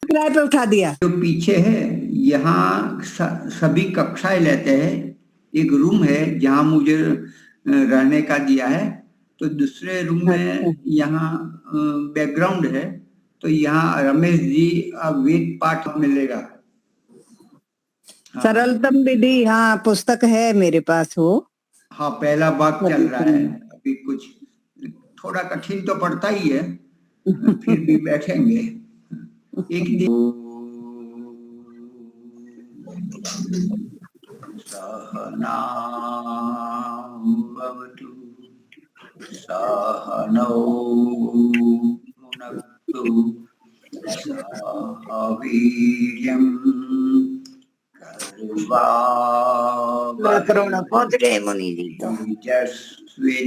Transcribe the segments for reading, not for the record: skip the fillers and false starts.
किराए पे उठा दिया। जो पीछे है यहाँ सभी कक्षाएं लेते हैं। एक रूम है जहाँ मुझे रहने का दिया है, तो दूसरे रूम में यहाँ बैकग्राउंड है, तो यहाँ रमेश जी वेद पाठ मिलेगा। सरलतम विधि, हाँ पुस्तक है मेरे पास वो। हाँ, पहला भाग चल रहा है अभी। कुछ थोड़ा कठिन तो पड़ता ही है, फिर भी बैठेंगे एक दिन। सहना भवतु सहनौ भुनक्तु सह वीर्यं करुणा पहुंच गए मुनि जी तो। तेजस्विनावधीतमस्तु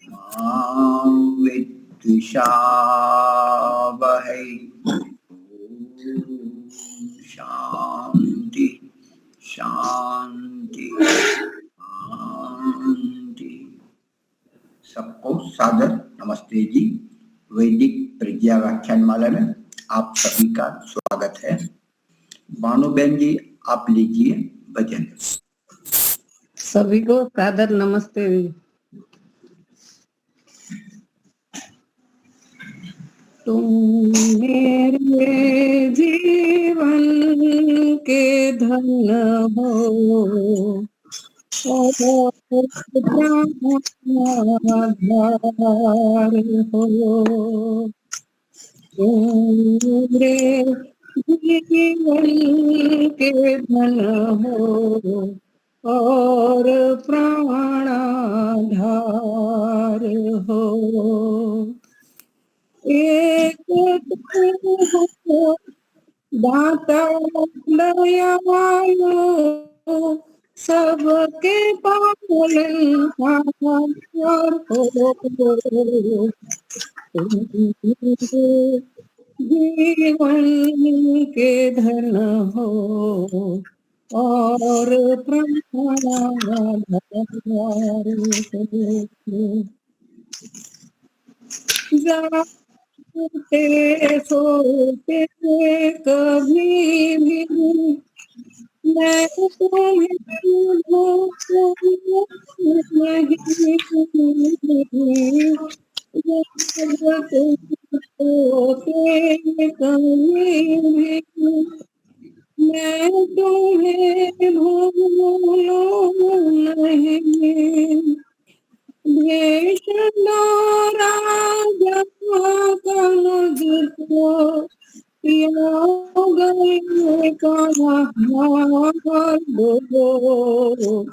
मा विद्विषावहै। शांति शांति शांति। सबको सादर नमस्ते जी। वैदिक प्रज्ञा व्याख्यान माला में आप सभी का स्वागत है। भानुबेन जी, आप लीजिए भजन। सभी को सादर नमस्ते। तुम मेरे जीवन के धन हो, आधार हो। तुम मेरे जीवन के धन हो और प्राणाधार हो। एक दाता दयालु, सबके पालनहार हो। जीवन के धन हो और प्राणाधार हो। जाते सोते कभी भी मैं तुम्हें नहीं। सोते कभी भी मैं तुम्हें भूलूं नहीं। मुझको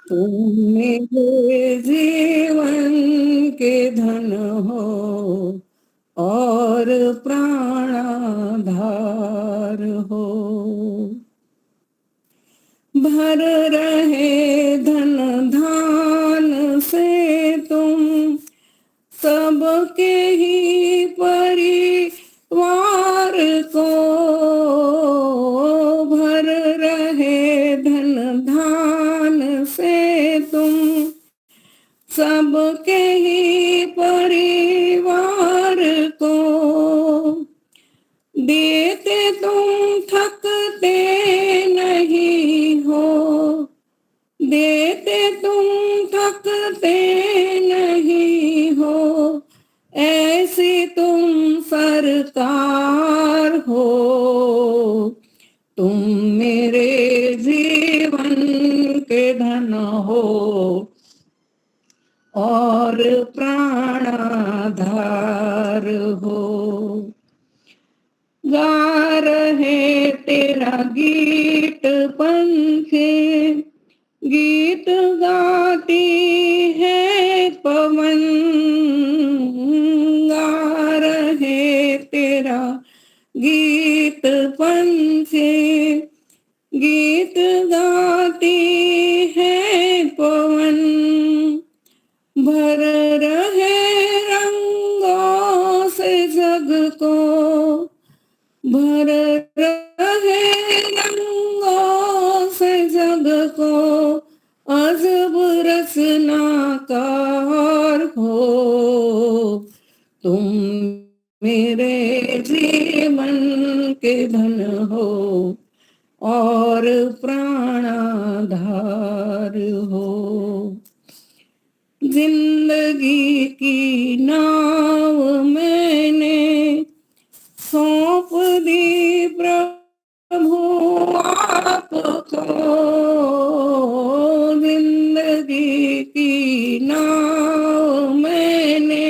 तुम मेरे जीवन के धन हो और प्राणाधार हो। भर रहे धन धान से तुम सबके ही परिवार को। भर रहे धन धान से तुम सबके ही परिवार को। देते तुम थकते नहीं हो, देते तुम थकते नहीं हो। ऐसी तुम सरकार हो। तुम मेरे जीवन के धन हो और प्राणाधार हो। गा रहे तेरा गीत पंछी, गीत गाती है पवन। गा रहे तेरा गीत पंछी, गीत गाती है पवन। भर रहे रंगों से जग को, भर रहे रंगों से जग को। अजब रचनाकार हो। तुम मेरे जीवन के धन हो और प्राणाधार हो। जिंदगी की नाव मैंने सौंप दी प्रभु आपको। जिंदगी की नाव मैंने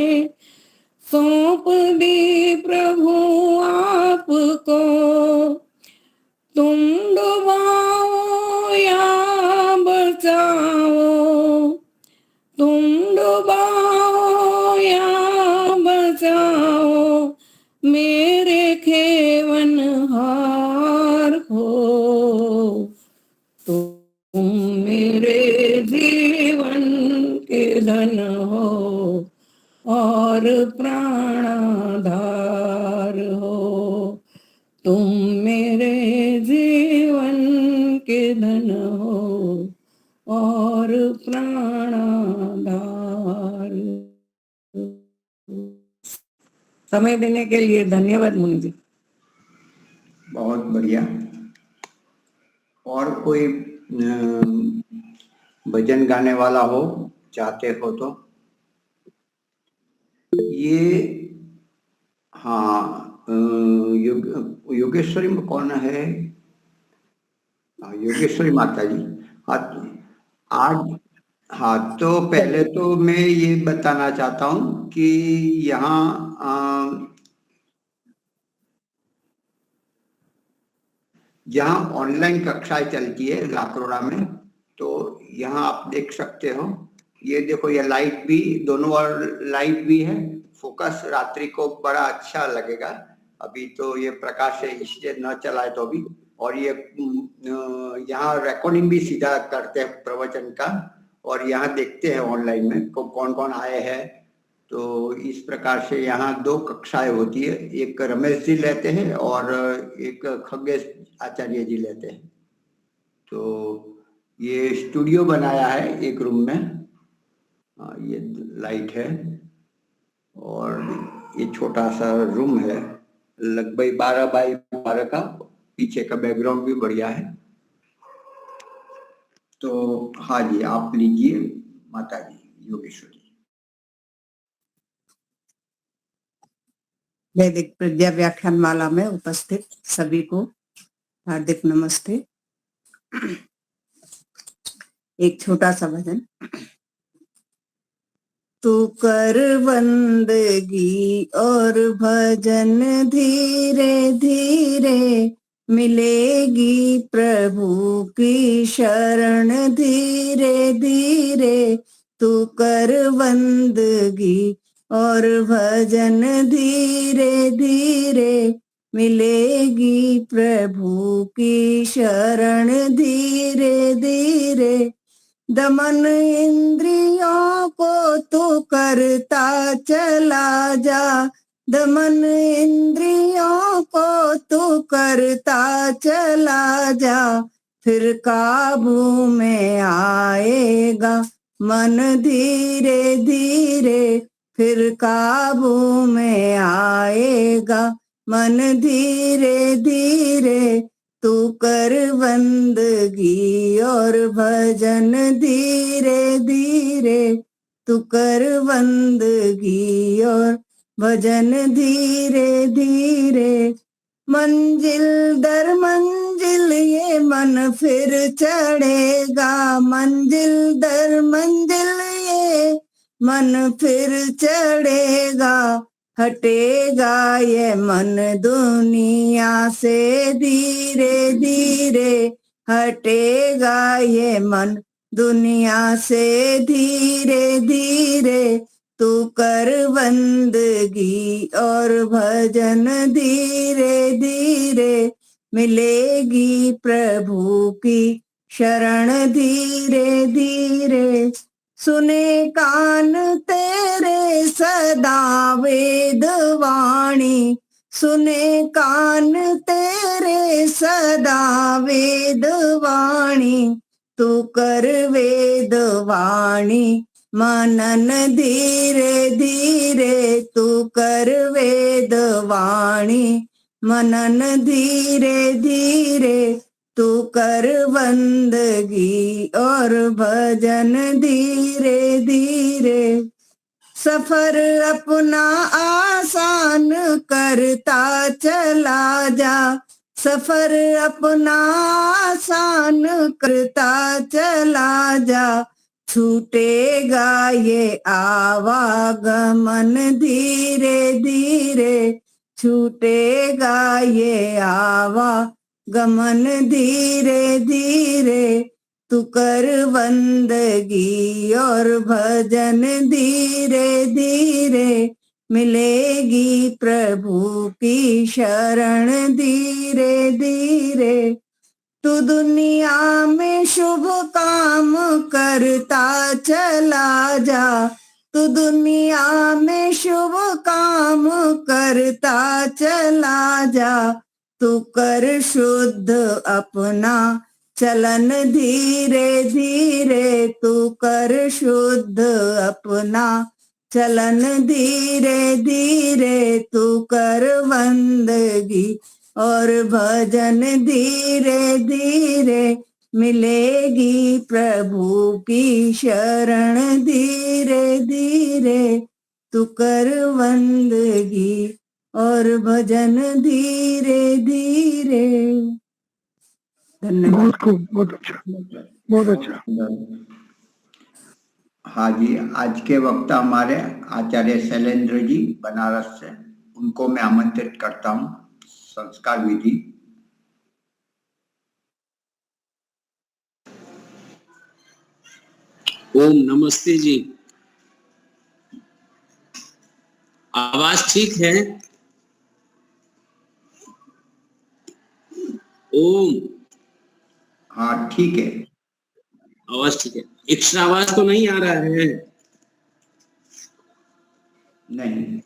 सौंप दी प्रभु आपको। तुम डुबाओ या बचाओ, तुम डुबाओ या बचाओ, मेरे खेवनहार हो। तुम मेरे जीवन के धन हो और प्राणाधार हो। तुम मेरे जीवन के धन हो और प्राणाधार। समय देने के लिए धन्यवाद मुनि जी। बहुत बढ़िया। और कोई भजन गाने वाला हो, चाहते हो तो? ये हाँ, योगेश्वरी में कौन है? योगेश्वरी माता जी। आज हाँ, तो पहले तो मैं ये बताना चाहता हूँ कि यहाँ ऑनलाइन कक्षाएं चलती है लाकरोड़ा में, तो यहाँ आप देख सकते हो। ये देखो, ये लाइट भी, दोनों और लाइट भी है। फोकस रात्रि को बड़ा अच्छा लगेगा। अभी तो ये प्रकाश है इसलिए न चलाए तो भी। और ये यहाँ रिकॉर्डिंग भी सीधा करते हैं प्रवचन का, और यहाँ देखते हैं ऑनलाइन में कौन कौन आए हैं। तो इस प्रकार से यहाँ 2 कक्षाएं होती है, एक रमेश जी लेते हैं और एक खगेश आचार्य जी लेते हैं। तो ये स्टूडियो बनाया है एक रूम में। ये लाइट है और ये छोटा सा रूम है, लगभग 12 बाई 12 का। पीछे का बैकग्राउंड भी बढ़िया है। तो हाँ जी, आप लीजिए माता जी योगेश्वरी। वैदिक प्रज्ञा व्याख्यान माला में उपस्थित सभी को हार्दिक नमस्ते। एक छोटा सा भजन। तू कर बंदगी और भजन धीरे धीरे, मिलेगी प्रभु की शरण धीरे धीरे। तू कर बंदगी और भजन धीरे धीरे, मिलेगी प्रभु की शरण धीरे धीरे। दमन इंद्रियों को तू करता चला जा, दमन इंद्रियों को तू करता चला जा। फिर काबू में आएगा मन धीरे धीरे, फिर काबू में आएगा मन धीरे धीरे। तू कर बंदगी और भजन धीरे धीरे, तू कर बंदगी और भजन धीरे धीरे। मंजिल दर मंजिल ये मन फिर चढ़ेगा, मंजिल दर मंजिल ये मन फिर चढ़ेगा। हटेगा ये मन दुनिया से धीरे धीरे, हटेगा ये मन दुनिया से धीरे धीरे। तू कर बंदगी और भजन धीरे धीरे, मिलेगी प्रभु की शरण धीरे धीरे। सुने कान तेरे सदा वेद वाणी, सुने कान तेरे सदा वेद वाणी। तू कर वेद वाणी मनन धीरे धीरे, तू कर वेद वाणी, मनन धीरे धीरे तू कर बंदगी और भजन धीरे धीरे। सफर अपना आसान करता चला जा, सफर अपना आसान करता चला जा, छूटेगा ये आवागमन धीरे धीरे, छूटेगा ये आवागमन धीरे धीरे। तू कर बंदगी और भजन धीरे धीरे, मिलेगी प्रभु की शरण धीरे धीरे। तू दुनिया में शुभ काम करता चला जा, तू दुनिया में शुभ काम करता चला जा, तू कर शुद्ध अपना चलन धीरे धीरे, तू कर शुद्ध अपना चलन धीरे धीरे। तू कर बंदगी और भजन धीरे धीरे, मिलेगी प्रभु की शरण धीरे धीरे। तू कर बंदगी और भजन धीरे धीरे। धन्यवाद। बहुत खूब, बहुत अच्छा, बहुत अच्छा। हाँ जी, आज के वक्ता हमारे आचार्य शैलेंद्र जी बनारस से, उनको मैं आमंत्रित करता हूँ संस्कार विधि। ओम नमस्ते जी। आवाज ठीक है? ओम। हाँ ठीक है, आवाज ठीक है। एक्स्ट्रा आवाज तो नहीं आ रहा है? नहीं।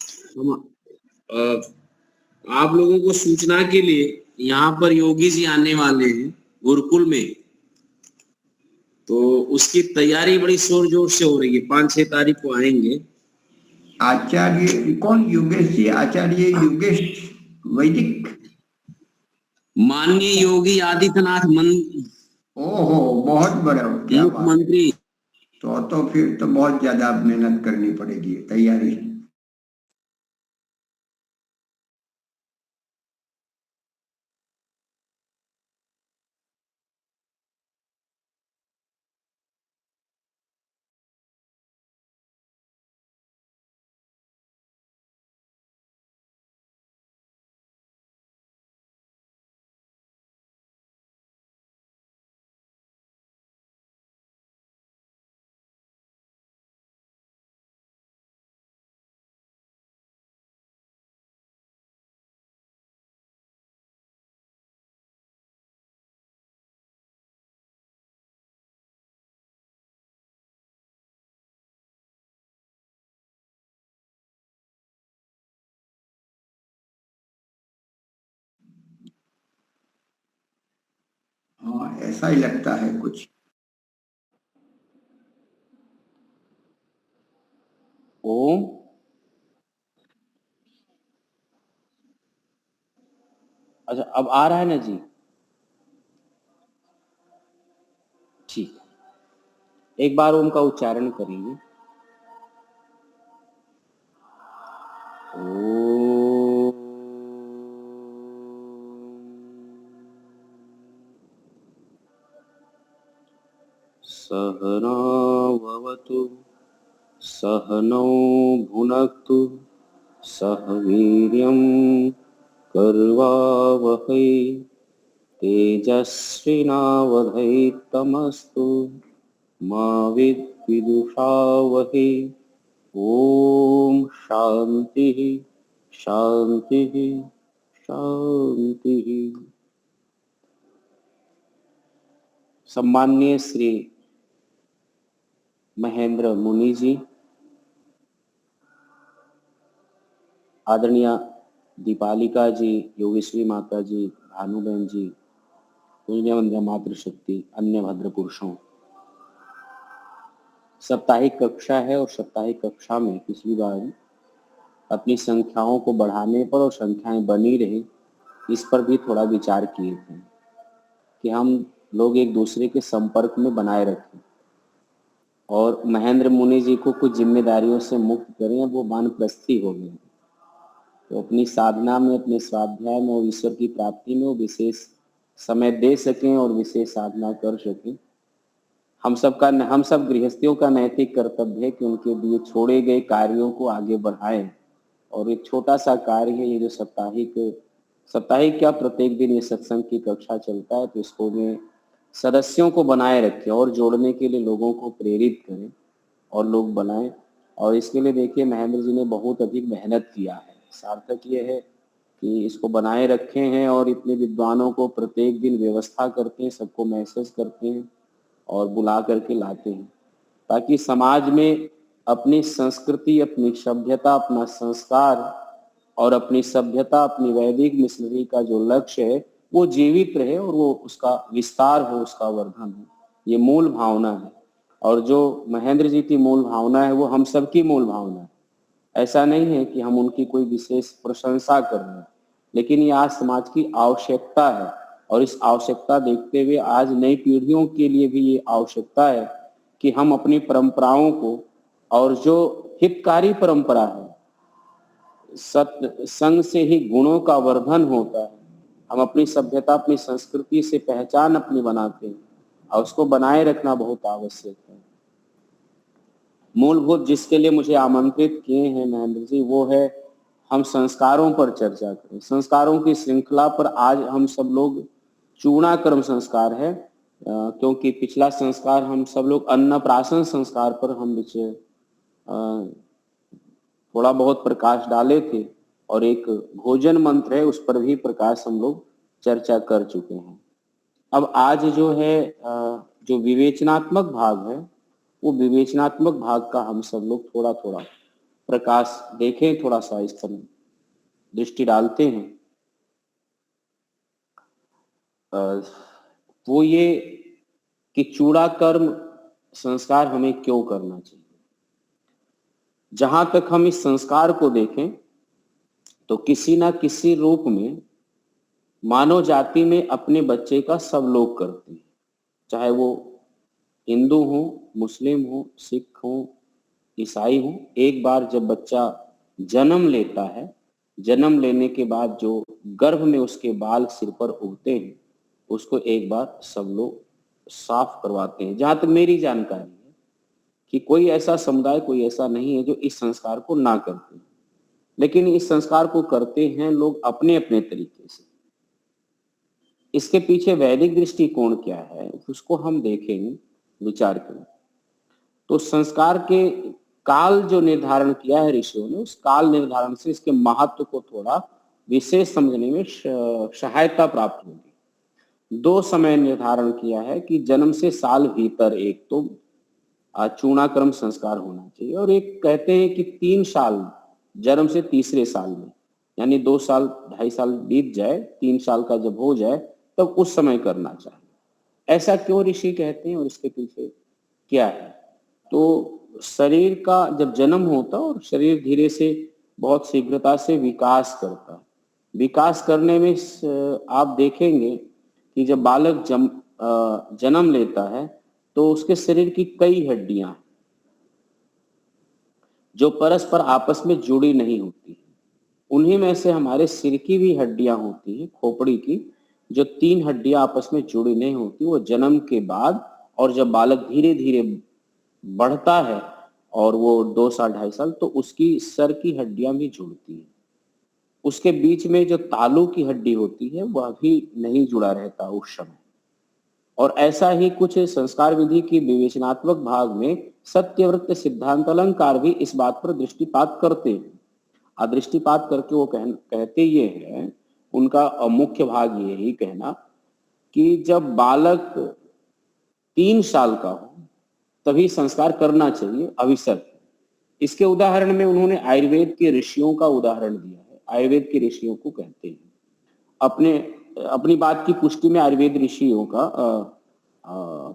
आप लोगों को सूचना के लिए, यहाँ पर योगी जी आने वाले हैं गुरुकुल में, तो उसकी तैयारी बड़ी जोर जोर से हो रही है। 5-6 तारीख को आएंगे। आचार्य कौन? योगेश जी, आचार्य योगेश वैदिक, माननीय योगी आदित्यनाथ ओहो बहुत बड़े हो, क्या बात है। मुख्यमंत्री। तो फिर तो बहुत ज्यादा मेहनत करनी पड़ेगी तैयारी। हाँ ऐसा ही लगता है कुछ। ओम। अच्छा, अब आ रहा है ना जी? ठीक, एक बार ओम का उच्चारण करेंगे। सहना भवतु सहनौ भुनक्तु सह वीर्यं कर्वावहै तेजस्विनावधैतमस्तु मा विद्विषावहै। ओम शांति शांति शांति। सम्माननीय श्री महेंद्र मुनि जी, आदरणीय दीपालिका जी, योगेश्वरी माता जी, भानुबहन जी, पूज्य वंद्य मातृशक्ति, अन्य भद्र पुरुषों, साप्ताहिक कक्षा है और साप्ताहिक कक्षा में पिछली बार अपनी संख्याओं को बढ़ाने पर और संख्याएं बनी रहे इस पर भी थोड़ा विचार किए थे कि हम लोग एक दूसरे के संपर्क में बनाए रखें और महेंद्र मुनि जी को कुछ जिम्मेदारियों से मुक्त करें। वो वानप्रस्थी हो गए तो अपनी साधना में, अपने स्वाध्याय में और ईश्वर की प्राप्ति में वो विशेष समय दे सकें और विशेष साधना कर सकें। हम सब गृहस्थियों का नैतिक कर्तव्य है कि उनके दिए छोड़े गए कार्यों को आगे बढ़ाएं और एक छोटा सा कार्य है ये जो साप्ताहिक क्या प्रत्येक दिन ये सत्संग की कक्षा चलता है तो इसको में सदस्यों को बनाए रखें और जोड़ने के लिए लोगों को प्रेरित करें और लोग बनाएं। और इसके लिए देखिए महेंद्र जी ने बहुत अधिक मेहनत किया है। सार्थक ये है कि इसको बनाए रखे हैं और इतने विद्वानों को प्रत्येक दिन व्यवस्था करते हैं, सबको मैसेज करते हैं और बुला करके लाते हैं ताकि समाज में अपनी संस्कृति, अपनी सभ्यता, अपना संस्कार और अपनी सभ्यता, अपनी वैदिक मिशनरी का जो लक्ष्य है वो जीवित रहे और वो उसका विस्तार हो, उसका वर्धन हो। ये मूल भावना है और जो महेंद्र जी की मूल भावना है वो हम सबकी मूल भावना है। ऐसा नहीं है कि हम उनकी कोई विशेष प्रशंसा कर रहे हैं, लेकिन ये आज समाज की आवश्यकता है और इस आवश्यकता देखते हुए आज नई पीढ़ियों के लिए भी ये आवश्यकता है कि हम अपनी परंपराओं को और जो हितकारी परंपरा है, सत्य संग से ही गुणों का वर्धन होता है। हम अपनी सभ्यता, अपनी संस्कृति से पहचान अपनी बनाते हैं और उसको बनाए रखना बहुत आवश्यक है। मूलभूत जिसके लिए मुझे आमंत्रित किए हैं महेंद्र जी वो है हम संस्कारों पर चर्चा करें। संस्कारों की श्रृंखला पर आज हम सब लोग चूर्णाक्रम संस्कार है क्योंकि पिछला संस्कार हम सब लोग अन्नप्राशन संस्कार पर हम थोड़ा बहुत प्रकाश डाले थे और एक भोजन मंत्र है उस पर भी प्रकाश हम लोग चर्चा कर चुके हैं। अब आज जो है जो विवेचनात्मक भाग है वो विवेचनात्मक भाग का हम सब लोग थोड़ा थोड़ा प्रकाश देखें, थोड़ा सा इस पर दृष्टि डालते हैं। वो ये कि चूड़ाकर्म संस्कार हमें क्यों करना चाहिए। जहां तक हम इस संस्कार को देखें तो किसी ना किसी रूप में मानव जाति में अपने बच्चे का सब लोग करते हैं, चाहे वो हिंदू हो, मुस्लिम हो, सिख हो, ईसाई हो। एक बार जब बच्चा जन्म लेता है, जन्म लेने के बाद जो गर्भ में उसके बाल सिर पर उगते हैं उसको एक बार सब लोग साफ करवाते हैं। जहां तक मेरी जानकारी है कि कोई ऐसा समुदाय, कोई ऐसा नहीं है जो इस संस्कार को ना करते, लेकिन इस संस्कार को करते हैं लोग अपने अपने तरीके से। इसके पीछे वैदिक दृष्टिकोण क्या है उसको हम देखेंगे, विचार करें। तो संस्कार के काल जो निर्धारण किया है ऋषियों ने, उस काल निर्धारण से इसके महत्व को थोड़ा विशेष समझने में सहायता प्राप्त होगी। 2 समय निर्धारण किया है कि जन्म से साल भीतर एक तो चूणाक्रम संस्कार होना चाहिए और एक कहते हैं कि 3 साल जन्म से तीसरे साल में, यानी 2 साल 2.5 साल बीत जाए, 3 साल का जब हो जाए तब उस समय करना चाहिए। ऐसा क्यों ऋषि कहते हैं और इसके पीछे क्या है। तो शरीर का जब जन्म होता है और शरीर धीरे से बहुत शीघ्रता से विकास करता है। विकास करने में आप देखेंगे कि जब बालक जन्म लेता है तो उसके शरीर की कई हड्डियां जो परस्पर आपस में जुड़ी नहीं होती। उन्हीं में से हमारे सिर की भी हड्डियां होती है, खोपड़ी की, जो 3 हड्डियां आपस में जुड़ी नहीं होती। वो जन्म के बाद और जब बालक धीरे धीरे बढ़ता है और वो 2 साल 2.5 साल, तो उसकी सर की हड्डियां भी जुड़ती है। उसके बीच में जो तालू की हड्डी होती है वह भी नहीं जुड़ा रहता उस समय। और ऐसा ही कुछ संस्कार विधि की विवेचनात्मक भाग में सत्यव्रत सिद्धांत अलंकार भी इस बात पर दृष्टिपात करते हैं। दृष्टिपात करके वो कहते ये है, उनका मुख्य भाग यही कहना कि जब बालक 3 साल का हो तभी संस्कार करना चाहिए, अभिशप्त। इसके उदाहरण में उन्होंने आयुर्वेद के ऋषियों का उदाहरण दिया है। आयुर्वेद के ऋषियों को कहते हैं, अपनी बात की पुष्टि में आयुर्वेद ऋषियों का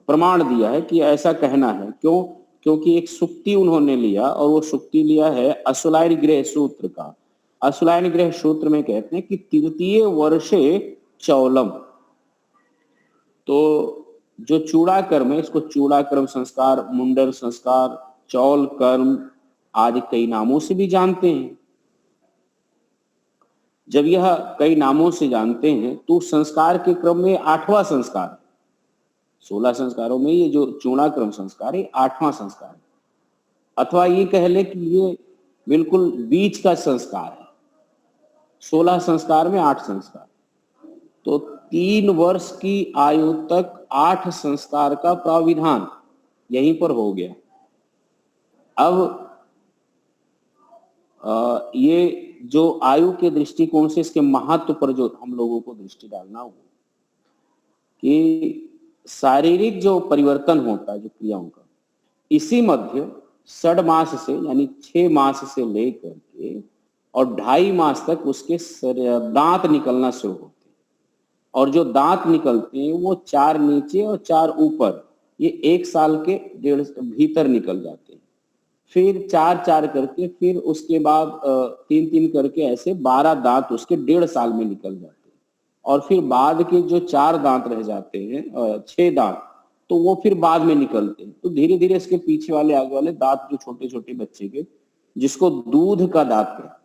प्रमाण दिया है कि ऐसा कहना है। क्यों क्योंकि एक सुक्ति उन्होंने लिया और वो सुक्ति लिया है असुलायन गृह सूत्र का। असुलायन गृह सूत्र में कहते हैं कि तृतीय वर्षे चौलम। तो जो चूड़ा कर्म है, इसको चूड़ा कर्म संस्कार, मुंडन संस्कार, चौल कर्म आदि कई नामों से भी जानते हैं। जब यह कई नामों से जानते हैं तो संस्कार के क्रम में 8वां संस्कार, 16 संस्कारों में ये जो चूड़ा क्रम संस्कार है 8वां संस्कार है, अथवा ये कह ले कि ये बिल्कुल बीच का संस्कार है। 16 संस्कार में 8 संस्कार, तो 3 वर्ष की आयु तक 8 संस्कार का प्राविधान यहीं पर हो गया। अब ये जो आयु के दृष्टिकोण से इसके महत्व पर जो हम लोगों को दृष्टि डालना होगा कि शारीरिक जो परिवर्तन होता है जो क्रियाओं का, इसी मध्य 6 मास से यानी 6 मास से लेकर के और 2.5 मास तक उसके दांत निकलना शुरू होते हैं। और जो दांत निकलते हैं वो 4 नीचे और 4 ऊपर, ये 1 साल के भीतर निकल जाते हैं। फिर 4-4 करके, फिर उसके बाद 3-3 करके ऐसे 12 दांत उसके 1.5 साल में निकल जाते हैं। और फिर बाद के जो 4 दांत रह जाते हैं, 6 दांत, तो वो फिर बाद में निकलते हैं। तो धीरे धीरे इसके पीछे वाले आगे वाले दांत जो छोटे छोटे बच्चे के, जिसको दूध का दांत कहते हैं,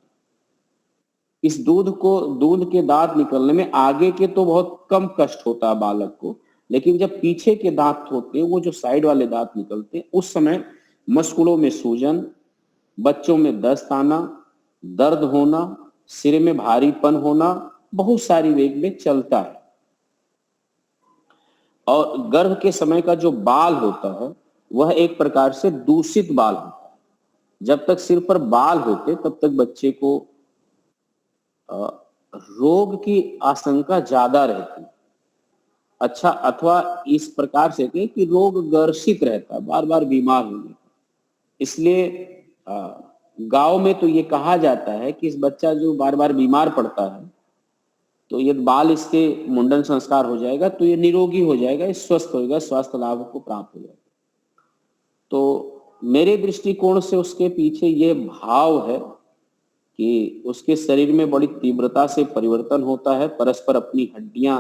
इस दूध के दांत निकलने में आगे के तो बहुत कम कष्ट होता है बालक को, लेकिन जब पीछे के दांत होते हैं, वो जो साइड वाले दांत निकलते हैं, उस समय मस्कुलों में सूजन, बच्चों में दस्त आना, दर्द होना, सिर में भारीपन होना, बहुत सारी वेग में चलता है। और गर्भ के समय का जो बाल होता है वह एक प्रकार से दूषित बाल होता है। जब तक सिर पर बाल होते तब तक बच्चे को रोग की आशंका ज्यादा रहती है। अच्छा, अथवा इस प्रकार से कि रोग ग्रसित रहता है, बार बार बीमार होने का। इसलिए गांव में तो ये कहा जाता है कि इस बच्चा जो बार बार बीमार पड़ता है, तो ये बाल इसके मुंडन संस्कार हो जाएगा तो ये निरोगी हो जाएगा, ये स्वस्थ होगा, स्वास्थ्य लाभ को प्राप्त हो जाएगा। तो मेरे दृष्टिकोण से उसके पीछे ये भाव है कि उसके शरीर में बड़ी तीव्रता से परिवर्तन होता है, परस्पर अपनी हड्डियां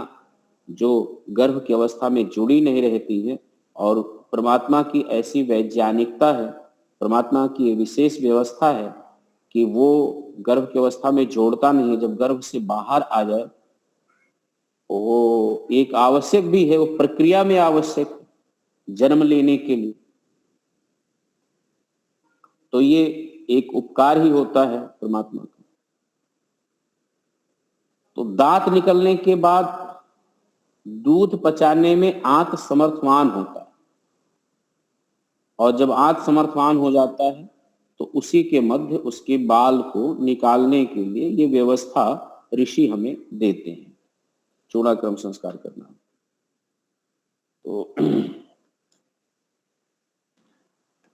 जो गर्भ की अवस्था में जुड़ी नहीं रहती है, और परमात्मा की ऐसी वैज्ञानिकता है, परमात्मा की विशेष व्यवस्था है कि वो गर्भ की अवस्था में जोड़ता नहीं है। जब गर्भ से बाहर आ जाए, वो एक आवश्यक भी है, वो प्रक्रिया में आवश्यक है जन्म लेने के लिए। तो ये एक उपकार ही होता है परमात्मा का। तो दांत निकलने के बाद दूध पचाने में आंत समर्थवान होता है, और जब आंत समर्थवान हो जाता है तो उसी के मध्य उसके बाल को निकालने के लिए ये व्यवस्था ऋषि हमें देते हैं, चूड़ाक्रम संस्कार करना। तो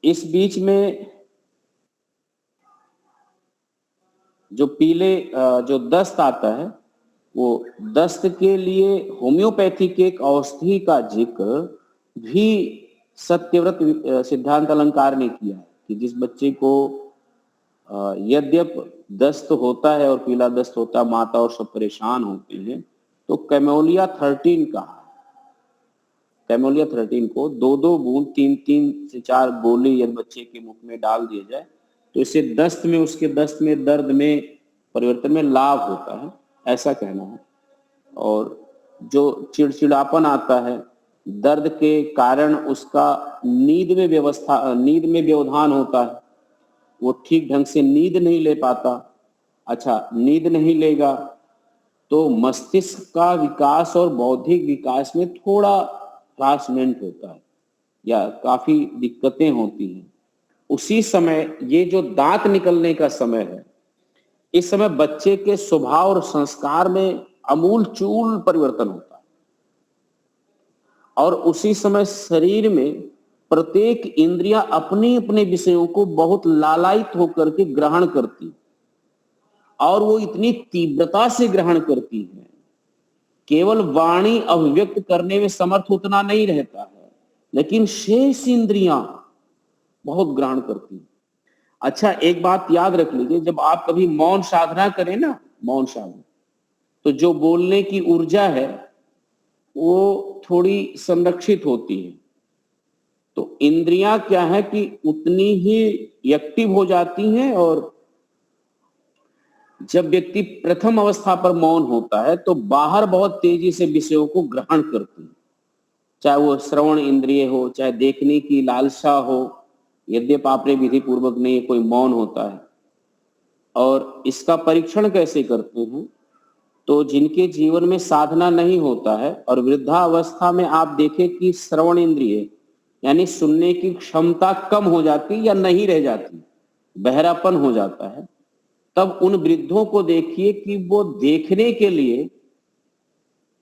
इस बीच में जो पीले जो दस्त आता है, वो दस्त के लिए होम्योपैथी के एक औषधि का जिक्र भी सत्यव्रत सिद्धांत अलंकार ने किया है कि जिस बच्चे को यद्यप दस्त होता है और पीला दस्त होता है, माता और सब परेशान होते हैं, तो कैमोलिया 13 कहा। कैमोलिया 13 को 2-2 बूंद 3-3 से 4 गोली यदि बच्चे के मुख में डाल दिया जाए तो इससे दस्त में, उसके दस्त में, दर्द में, परिवर्तन में लाभ होता है, ऐसा कहना है। और जो चिड़चिड़ापन आता है, दर्द के कारण उसका नींद में व्यवधान होता है, वो ठीक ढंग से नींद नहीं ले पाता। अच्छा, नींद नहीं लेगा तो मस्तिष्क का विकास और बौद्धिक विकास में थोड़ा हरासमेंट होता है या काफी दिक्कतें होती हैं। उसी समय ये जो दांत निकलने का समय है, इस समय बच्चे के स्वभाव और संस्कार में आमूलचूल परिवर्तन होता है, और उसी समय शरीर में प्रत्येक इंद्रियां अपने अपने विषयों को बहुत लालायित होकर के ग्रहण करती, और वो इतनी तीव्रता से ग्रहण करती है, केवल वाणी अभिव्यक्त करने में समर्थ उतना नहीं रहता है, लेकिन शेष इंद्रियां बहुत ग्रहण करती हैं। अच्छा, एक बात याद रख लीजिए, जब आप कभी मौन साधना करें ना, मौन साधना, तो जो बोलने की ऊर्जा है वो थोड़ी संरक्षित होती है। तो इंद्रियां क्या है कि उतनी ही एक्टिव हो जाती हैं, और जब व्यक्ति प्रथम अवस्था पर मौन होता है तो बाहर बहुत तेजी से विषयों को ग्रहण करती है, चाहे वो श्रवण इंद्रिय हो, चाहे देखने की लालसा हो, यद्यपि आपने विधि पूर्वक नहीं, कोई मौन होता है। और इसका परीक्षण कैसे करते हैं? तो जिनके जीवन में साधना नहीं होता है और वृद्धावस्था में आप देखें कि श्रवण इंद्रिय यानी सुनने की क्षमता कम हो जाती या नहीं रह जाती, बहरापन हो जाता है, तब उन वृद्धों को देखिए कि वो देखने के लिए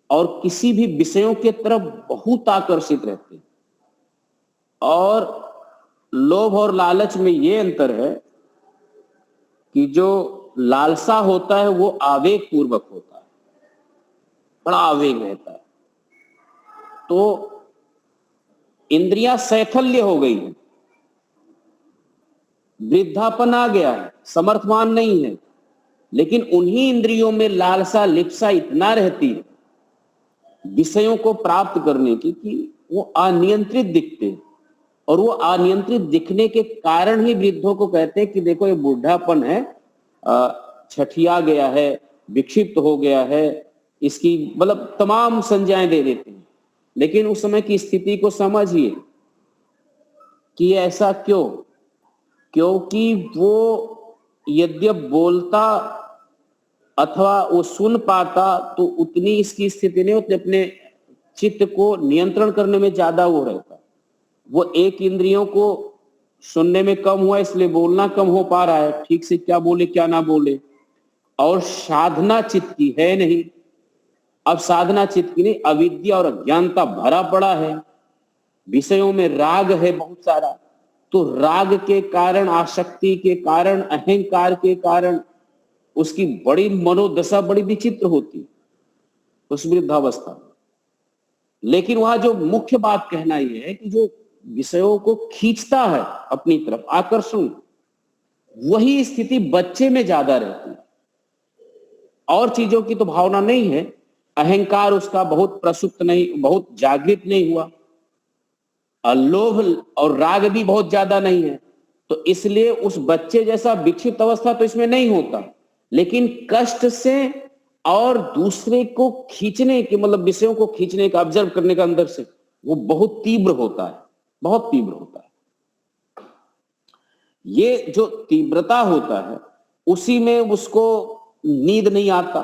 और किसी भी विषयों के तरफ बहुत आकर्षित रहते हैं। और लोभ और लालच में ये अंतर है कि जो लालसा होता है वो आवेग पूर्वक होता है, बड़ा आवेग रहता है। तो इंद्रियां शैथल्य हो गई है, वृद्धापन आ गया है, समर्थवान नहीं है, लेकिन उन्हीं इंद्रियों में लालसा लिप्सा इतना रहती है विषयों को प्राप्त करने की कि वो अनियंत्रित दिखते हैं। और वो अनियंत्रित दिखने के कारण ही वृद्धों को कहते हैं कि देखो ये बुढ़ापन है, छठिया गया है, विक्षिप्त हो गया है, इसकी मतलब तमाम संज्ञाएं दे देते हैं। लेकिन उस समय की स्थिति को समझिए कि ऐसा क्यों? क्योंकि वो यद्यप बोलता अथवा वो सुन पाता तो उतनी इसकी स्थिति नहीं होती, अपने चित्त को नियंत्रण करने में ज्यादा वो रहता। वो एक इंद्रियों को सुनने में कम हुआ इसलिए बोलना कम हो पा रहा है, ठीक से क्या बोले क्या ना बोले। और साधना चित्त की है नहीं। अब साधना चित्त की नहीं, अविद्या और अज्ञानता भरा पड़ा है, विषयों में राग है बहुत सारा। तो राग के कारण, आसक्ति के कारण, अहंकार के कारण उसकी बड़ी मनोदशा बड़ी विचित्र होती उस वृद्धावस्था में। लेकिन वहां जो मुख्य बात कहना यह है कि जो विषयों को खींचता है अपनी तरफ, आकर्षण, वही स्थिति बच्चे में ज्यादा रहती है। और चीजों की तो भावना नहीं है, अहंकार उसका बहुत प्रसुप्त नहीं, बहुत जागृत नहीं हुआ, लोभ और राग भी बहुत ज्यादा नहीं है। तो इसलिए उस बच्चे जैसा विक्षिप्त अवस्था तो इसमें नहीं होता, लेकिन कष्ट से और दूसरे को खींचने के, मतलब विषयों को खींचने का, ऑब्जर्व करने का अंदर से, वो बहुत तीव्र होता है, बहुत तीव्र होता है। ये जो तीव्रता होता है उसी में उसको नींद नहीं आता,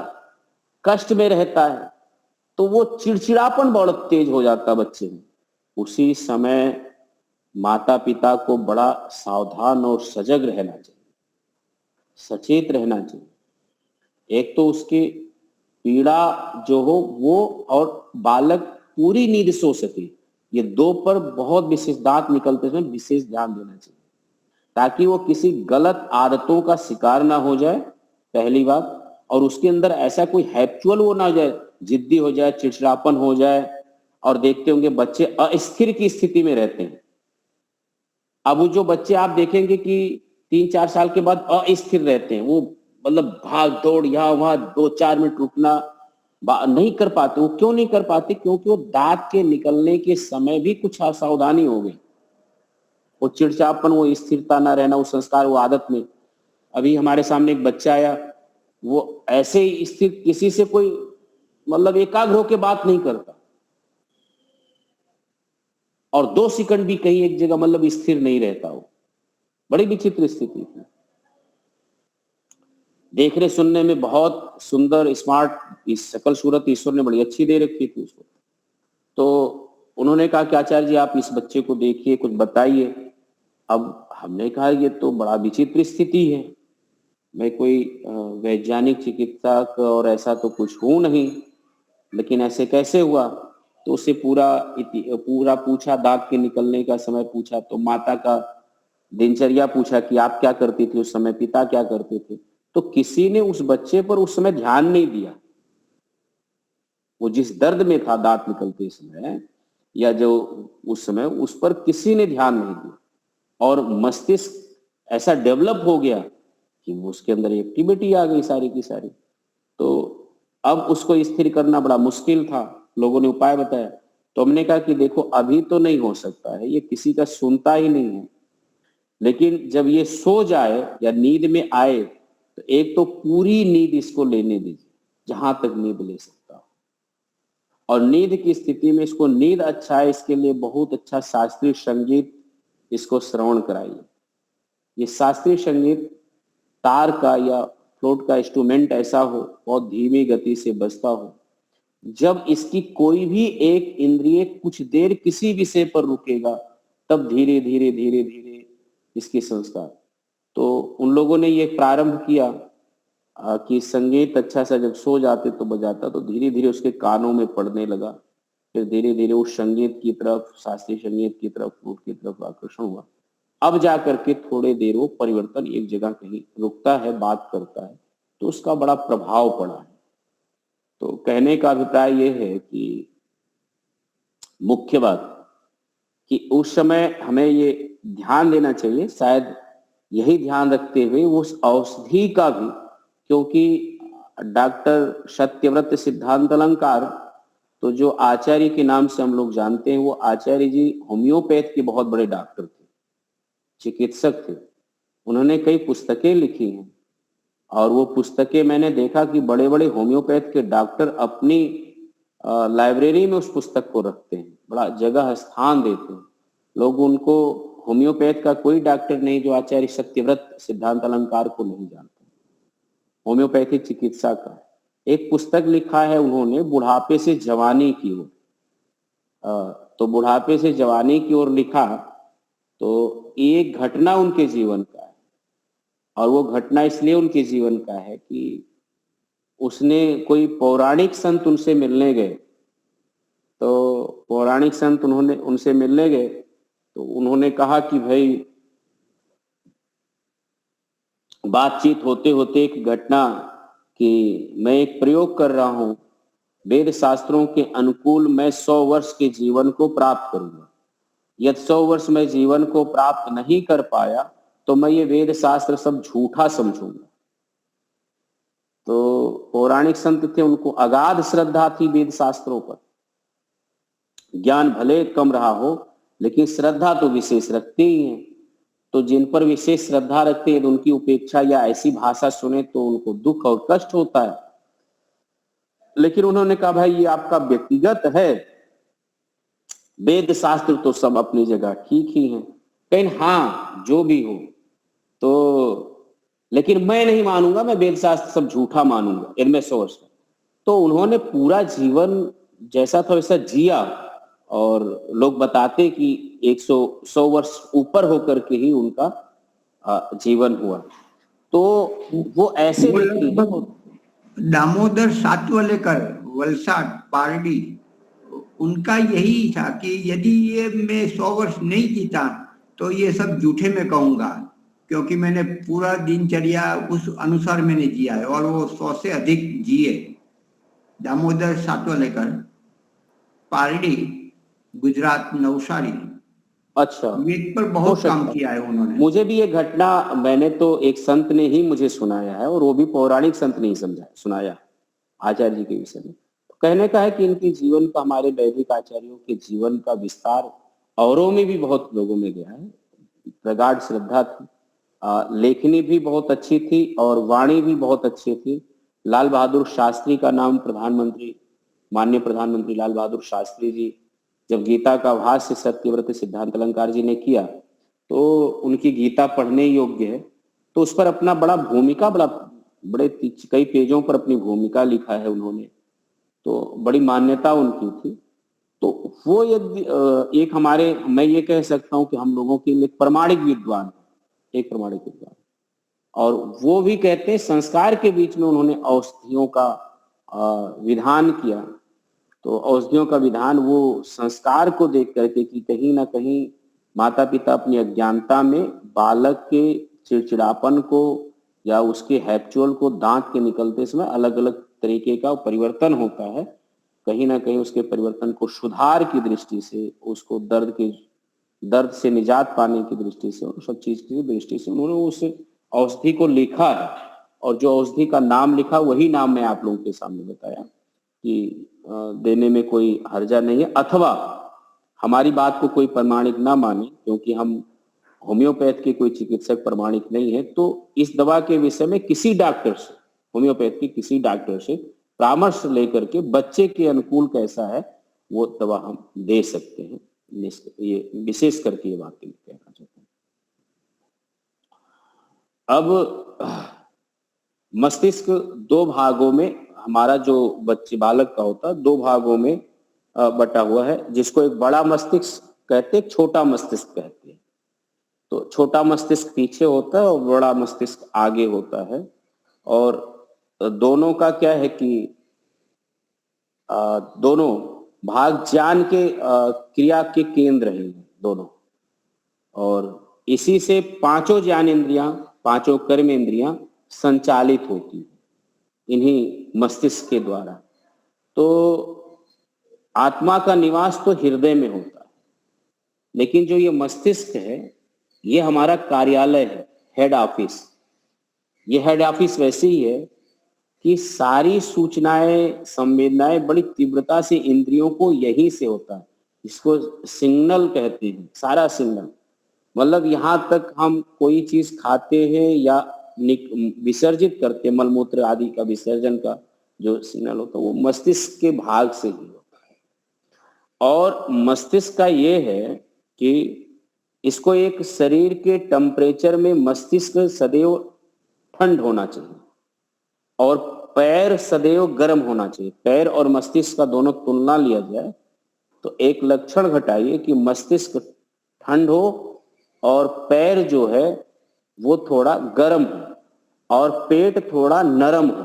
कष्ट में रहता है, तो वो चिड़चिड़ापन बहुत तेज हो जाता है बच्चे में। उसी समय माता पिता को बड़ा सावधान और सजग रहना चाहिए, सचेत रहना चाहिए। एक तो उसकी पीड़ा जो हो वो, और बालक पूरी नींद सो सके, ये दो पर बहुत विशेष दांत निकलते समय विशेष ध्यान देना चाहिए, ताकि वो किसी गलत आदतों का शिकार ना हो जाए, पहली बात। और उसके अंदर ऐसा कोई हैप्चुअल वो ना हो जाए, जिद्दी हो जाए, चिड़चिड़ापन हो जाए। और देखते होंगे बच्चे अस्थिर की स्थिति में रहते हैं। अब वो जो बच्चे आप देखेंगे कि 3-4 साल के बाद अस्थिर रहते हैं, वो मतलब भाग दौड़ यहाँ वहां 2-4 मिनट रुकना नहीं कर पाते। वो क्यों नहीं कर पाते? क्योंकि वो दांत के निकलने के समय भी कुछ असावधानी हो गई, वो चिड़चिड़ापन, वो स्थिरता ना रहना, वो संस्कार, वो आदत में। अभी हमारे सामने एक बच्चा आया, वो ऐसे ही स्थिर, किसी से कोई मतलब एकाग्र होकर बात नहीं करता, और 2 सेकंड भी कहीं एक जगह मतलब स्थिर नहीं रहता। वो बड़ी विचित्र स्थिति थी। देखने सुनने में बहुत सुंदर, स्मार्ट, इस शकल सूरत ईश्वर ने बड़ी अच्छी दे रखी थी उसको। तो उन्होंने कहा कि आचार्य जी आप इस बच्चे को देखिए, कुछ बताइए। अब हमने कहा ये तो बड़ा विचित्र स्थिति है, मैं कोई वैज्ञानिक चिकित्सक और ऐसा तो कुछ हूं नहीं, लेकिन ऐसे कैसे हुआ? तो उससे पूरा पूछा, दांत के निकलने का समय पूछा, तो माता का दिनचर्या पूछा कि आप क्या करती थी उस समय, पिता क्या करते थे। तो किसी ने उस बच्चे पर उस समय ध्यान नहीं दिया। वो जिस दर्द में था दांत निकलते समय, या जो उस समय, उस पर किसी ने ध्यान नहीं दिया। और मस्तिष्क ऐसा डेवलप हो गया कि वो उसके अंदर एक्टिविटी आ गई सारी की सारी। तो अब उसको स्थिर करना बड़ा मुश्किल था, लोगों ने उपाय बताया। तो हमने कहा कि देखो अभी तो नहीं हो सकता है, ये किसी का सुनता ही नहीं है, लेकिन जब ये सो जाए या नींद में आए तो एक तो पूरी नींद इसको लेने दीजिए जहां तक नींद ले सकता हो। और नींद की स्थिति में इसको नींद अच्छा है इसके लिए बहुत अच्छा शास्त्रीय संगीत इसको श्रवण कराइए। ये शास्त्रीय संगीत तार का या फ्लूट का इंस्ट्रूमेंट ऐसा हो, बहुत धीमी गति से बजता हो, जब इसकी कोई भी एक इंद्रिय कुछ देर किसी विषय पर रुकेगा तब धीरे धीरे धीरे धीरे इसकी संस्कार। तो उन लोगों ने ये प्रारंभ किया कि संगीत अच्छा सा जब सो जाते तो बजाता, तो धीरे धीरे उसके कानों में पड़ने लगा। फिर धीरे धीरे उस संगीत की तरफ, शास्त्रीय संगीत की तरफ, फ्लूट की तरफ आकर्षण हुआ। अब जाकर के थोड़े देर वो परिवर्तन एक जगह कहीं रुकता है, बात करता है, तो उसका बड़ा प्रभाव पड़ा है। तो कहने का अभिप्राय ये है कि मुख्य बात कि उस समय हमें ये ध्यान देना चाहिए, शायद यही ध्यान रखते हुए उस औषधि का भी, क्योंकि डॉक्टर सत्यव्रत सिद्धांत अलंकार तो जो आचार्य के नाम से हम लोग जानते हैं, वो आचार्य जी होम्योपैथ के बहुत बड़े डॉक्टर थे, चिकित्सक थे। उन्होंने कई पुस्तकें लिखी हैं और वो पुस्तकें मैंने देखा कि बड़े बड़े होम्योपैथ के डॉक्टर अपनी लाइब्रेरी में उस पुस्तक को रखते हैं, बड़ा जगह स्थान देते हैं। लोग उनको, होम्योपैथ का कोई डॉक्टर नहीं जो आचार्य सत्यव्रत सिद्धांत अलंकार को नहीं जानते। होम्योपैथी चिकित्सा का एक पुस्तक लिखा है उन्होंने, बुढ़ापे से जवानी की ओर। तो बुढ़ापे से जवानी की ओर लिखा, तो एक घटना उनके जीवन का है, और वो घटना इसलिए उनके जीवन का है कि उसने कोई पौराणिक संत उनसे मिलने गए। तो पौराणिक संत उनसे मिलने गए, तो उन्होंने कहा कि भाई, बातचीत होते होते एक घटना कि मैं एक प्रयोग कर रहा हूं, वेद शास्त्रों के अनुकूल मैं 100 वर्ष के जीवन को प्राप्त करूंगा। यदि 100 वर्ष में जीवन को प्राप्त नहीं कर पाया तो मैं ये वेद शास्त्र सब झूठा समझूंगा। तो पौराणिक संत थे, उनको अगाध श्रद्धा थी वेद शास्त्रों पर। ज्ञान भले कम रहा हो लेकिन श्रद्धा तो विशेष रखते ही हैं। तो जिन पर विशेष श्रद्धा रखते हैं उनकी उपेक्षा या ऐसी भाषा सुने तो उनको दुख और कष्ट होता है। लेकिन उन्होंने कहा भाई ये आपका व्यक्तिगत है, वेद शास्त्र तो सब अपनी जगह ठीक ही है, कहीं हाँ जो भी हो तो, लेकिन मैं नहीं मानूंगा, मैं वेद शास्त्र सब झूठा मानूंगा इनमें 100 वर्ष। तो उन्होंने पूरा जीवन जैसा था वैसा जिया, और लोग बताते कि 100 वर्ष ऊपर होकर के ही उनका जीवन हुआ। तो वो ऐसे दामोदर सातवलेकर, वलसाड, पारडी, उनका यही था कि यदि ये मैं 100 वर्ष नहीं जीता तो ये सब झूठे में कहूंगा, क्योंकि मैंने पूरा दिनचर्या उस अनुसार मैंने जिया है, और वो 100 से अधिक जिए। दामोदर सातवलेकर, पारडी, गुजरात, नवसारी। अच्छा, वेद पर बहुत काम किया है उन्होंने। मुझे भी ये घटना, मैंने तो एक संत ने ही मुझे सुनाया है, और वो भी पौराणिक संत ने ही सुनाया आचार्य जी के विषय में। तो कहने का है कि इनके जीवन का, हमारे वैदिक आचार्यों के जीवन का विस्तार औरों में भी बहुत लोगों में गया है। प्रगाढ़ श्रद्धा थी, लेखनी भी बहुत अच्छी थी और वाणी भी बहुत अच्छी थी। लाल बहादुर शास्त्री का नाम प्रधानमंत्री, माननीय प्रधानमंत्री लाल बहादुर शास्त्री जी जब गीता का भाष्य सत्यव्रत सिद्धांत अलंकार जी ने किया, तो उनकी गीता पढ़ने योग्य है। तो उस पर अपना बड़े कई पेजों पर अपनी भूमिका लिखा है उन्होंने, तो बड़ी मान्यता उनकी थी। तो वो यदि एक हमारे, मैं ये कह सकता हूं कि हम लोगों के लिए प्रमाणिक विद्वान, एक प्रमाणिक विद्वान। और वो भी कहते हैं संस्कार के बीच में उन्होंने औषधियों का विधान किया। तो औषधियों का विधान वो संस्कार को देख करके कि कहीं ना कहीं माता पिता अपनी अज्ञानता में बालक के चिड़चिड़ापन को या उसके हैप्चुअल को दांत के निकलते समय अलग अलग तरीके का परिवर्तन होता है, कहीं ना कहीं उसके परिवर्तन को सुधार की दृष्टि से उसको दर्द के दर्द से निजात पाने की दृष्टि से और सब चीज की दृष्टि से उन्होंने उस औषधि को लिखा है। और जो औषधि का नाम लिखा वही नाम मैं आप लोगों के सामने बताया कि देने में कोई हर्जा नहीं है। अथवा हमारी बात को कोई प्रमाणिक ना माने, क्योंकि हम होम्योपैथ के कोई चिकित्सक प्रमाणिक नहीं है, तो इस दवा के विषय में किसी डॉक्टर से, होम्योपैथ के किसी डॉक्टर से परामर्श लेकर के बच्चे के अनुकूल कैसा है वो दवा हम दे सकते हैं। ये विशेष करके ये बात कहना चाहता हूं। अब मस्तिष्क दो भागों में, हमारा जो बच्चे बालक का होता है दो भागों में बटा हुआ है, जिसको एक बड़ा मस्तिष्क कहते हैं, छोटा मस्तिष्क कहते हैं। तो छोटा मस्तिष्क पीछे होता है और बड़ा मस्तिष्क आगे होता है। और दोनों का क्या है कि दोनों भाग ज्ञान के क्रिया के केंद्र हैं दोनों, और इसी से पांचों ज्ञानेंद्रियां, पांचों कर्मेंद्रियां संचालित होती हैं इन्हीं मस्तिष्क के द्वारा। तो आत्मा का निवास तो हृदय में होता है, लेकिन जो ये मस्तिष्क है ये हमारा कार्यालय है, हेड ऑफिस। ये हेड ऑफिस वैसे ही है कि सारी सूचनाएं, संवेदनाएं बड़ी तीव्रता से इंद्रियों को यहीं से होता है। इसको सिग्नल कहते हैं, सारा सिग्नल। मतलब यहां तक हम कोई चीज खाते हैं या विसर्जित करते हैं, मलमूत्र आदि का विसर्जन का जो सिग्नल होता है वो मस्तिष्क के भाग से ही होता है। और मस्तिष्क का ये है कि इसको एक शरीर के टेम्परेचर में मस्तिष्क सदैव ठंड होना चाहिए और पैर सदैव गर्म होना चाहिए। पैर और मस्तिष्क का दोनों तुलना लिया जाए तो एक लक्षण घटाइए कि मस्तिष्क ठंड हो और पैर जो है वो थोड़ा गर्म हो और पेट थोड़ा नरम हो।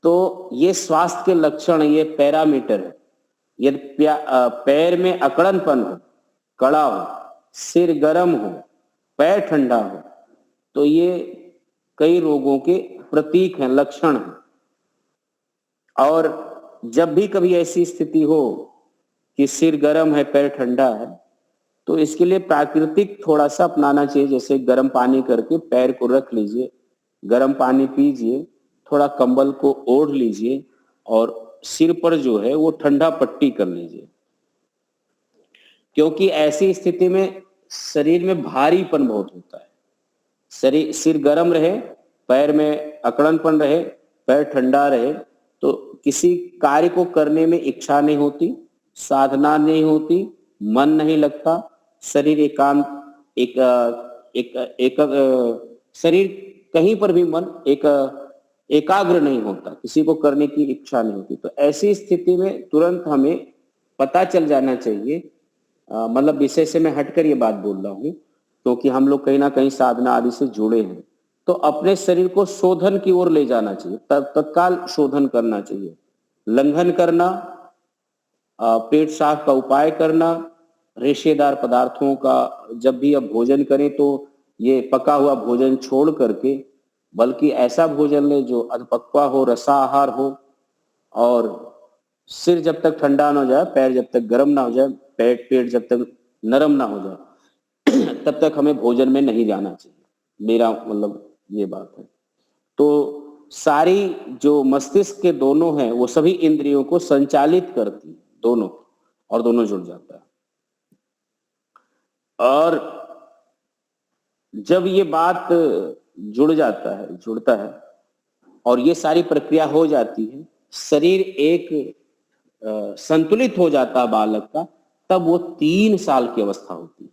तो ये स्वास्थ्य के लक्षण, ये पैरामीटर है। यदि पैर में अकड़नपन हो, कड़ा हो, सिर गर्म हो, पैर ठंडा हो, तो ये कई रोगों के प्रतीक हैं, लक्षण हैं। और जब भी कभी ऐसी स्थिति हो कि सिर गर्म है, पैर ठंडा है, तो इसके लिए प्राकृतिक थोड़ा सा अपनाना चाहिए। जैसे गर्म पानी करके पैर को रख लीजिए, गर्म पानी पीजिए, थोड़ा कंबल को ओढ़ लीजिए और सिर पर जो है वो ठंडा पट्टी कर लीजिए, क्योंकि ऐसी स्थिति में शरीर में भारीपन बहुत होता है। सिर गर्म रहे, पैर में अकड़नपन रहे, पैर ठंडा रहे, तो किसी कार्य को करने में इच्छा नहीं होती, साधना नहीं होती, मन नहीं लगता, शरीर एकांत, शरीर कहीं पर भी मन एकाग्र नहीं होता, किसी को करने की इच्छा नहीं होती। तो ऐसी स्थिति में तुरंत हमें पता चल जाना चाहिए, मतलब विषय से मैं हटकर ये बात बोल रहा हूँ क्योंकि हम लोग कहीं ना कहीं साधना आदि से जुड़े हैं। तो अपने शरीर को शोधन की ओर ले जाना चाहिए, तत्काल शोधन करना चाहिए, लंघन करना, पेट साफ का उपाय करना, रेशेदार पदार्थों का जब भी अब भोजन करें तो ये पका हुआ भोजन छोड़ करके बल्कि ऐसा भोजन ले जो अधपक्वा हो, रसाहार हो, और सिर जब तक ठंडा ना हो जाए, पैर जब तक गर्म ना हो जाए, पेट जब तक नरम ना हो जाए तब तक हमें भोजन में नहीं जाना चाहिए। मेरा मतलब ये बात है। तो सारी जो मस्तिष्क के दोनों हैं वो सभी इंद्रियों को संचालित करती है, दोनों, और दोनों जुड़ जाता है। और जब ये बात जुड़ता है और ये सारी प्रक्रिया हो जाती है, शरीर एक संतुलित हो जाता है बालक का, तब वो 3 साल की अवस्था होती है।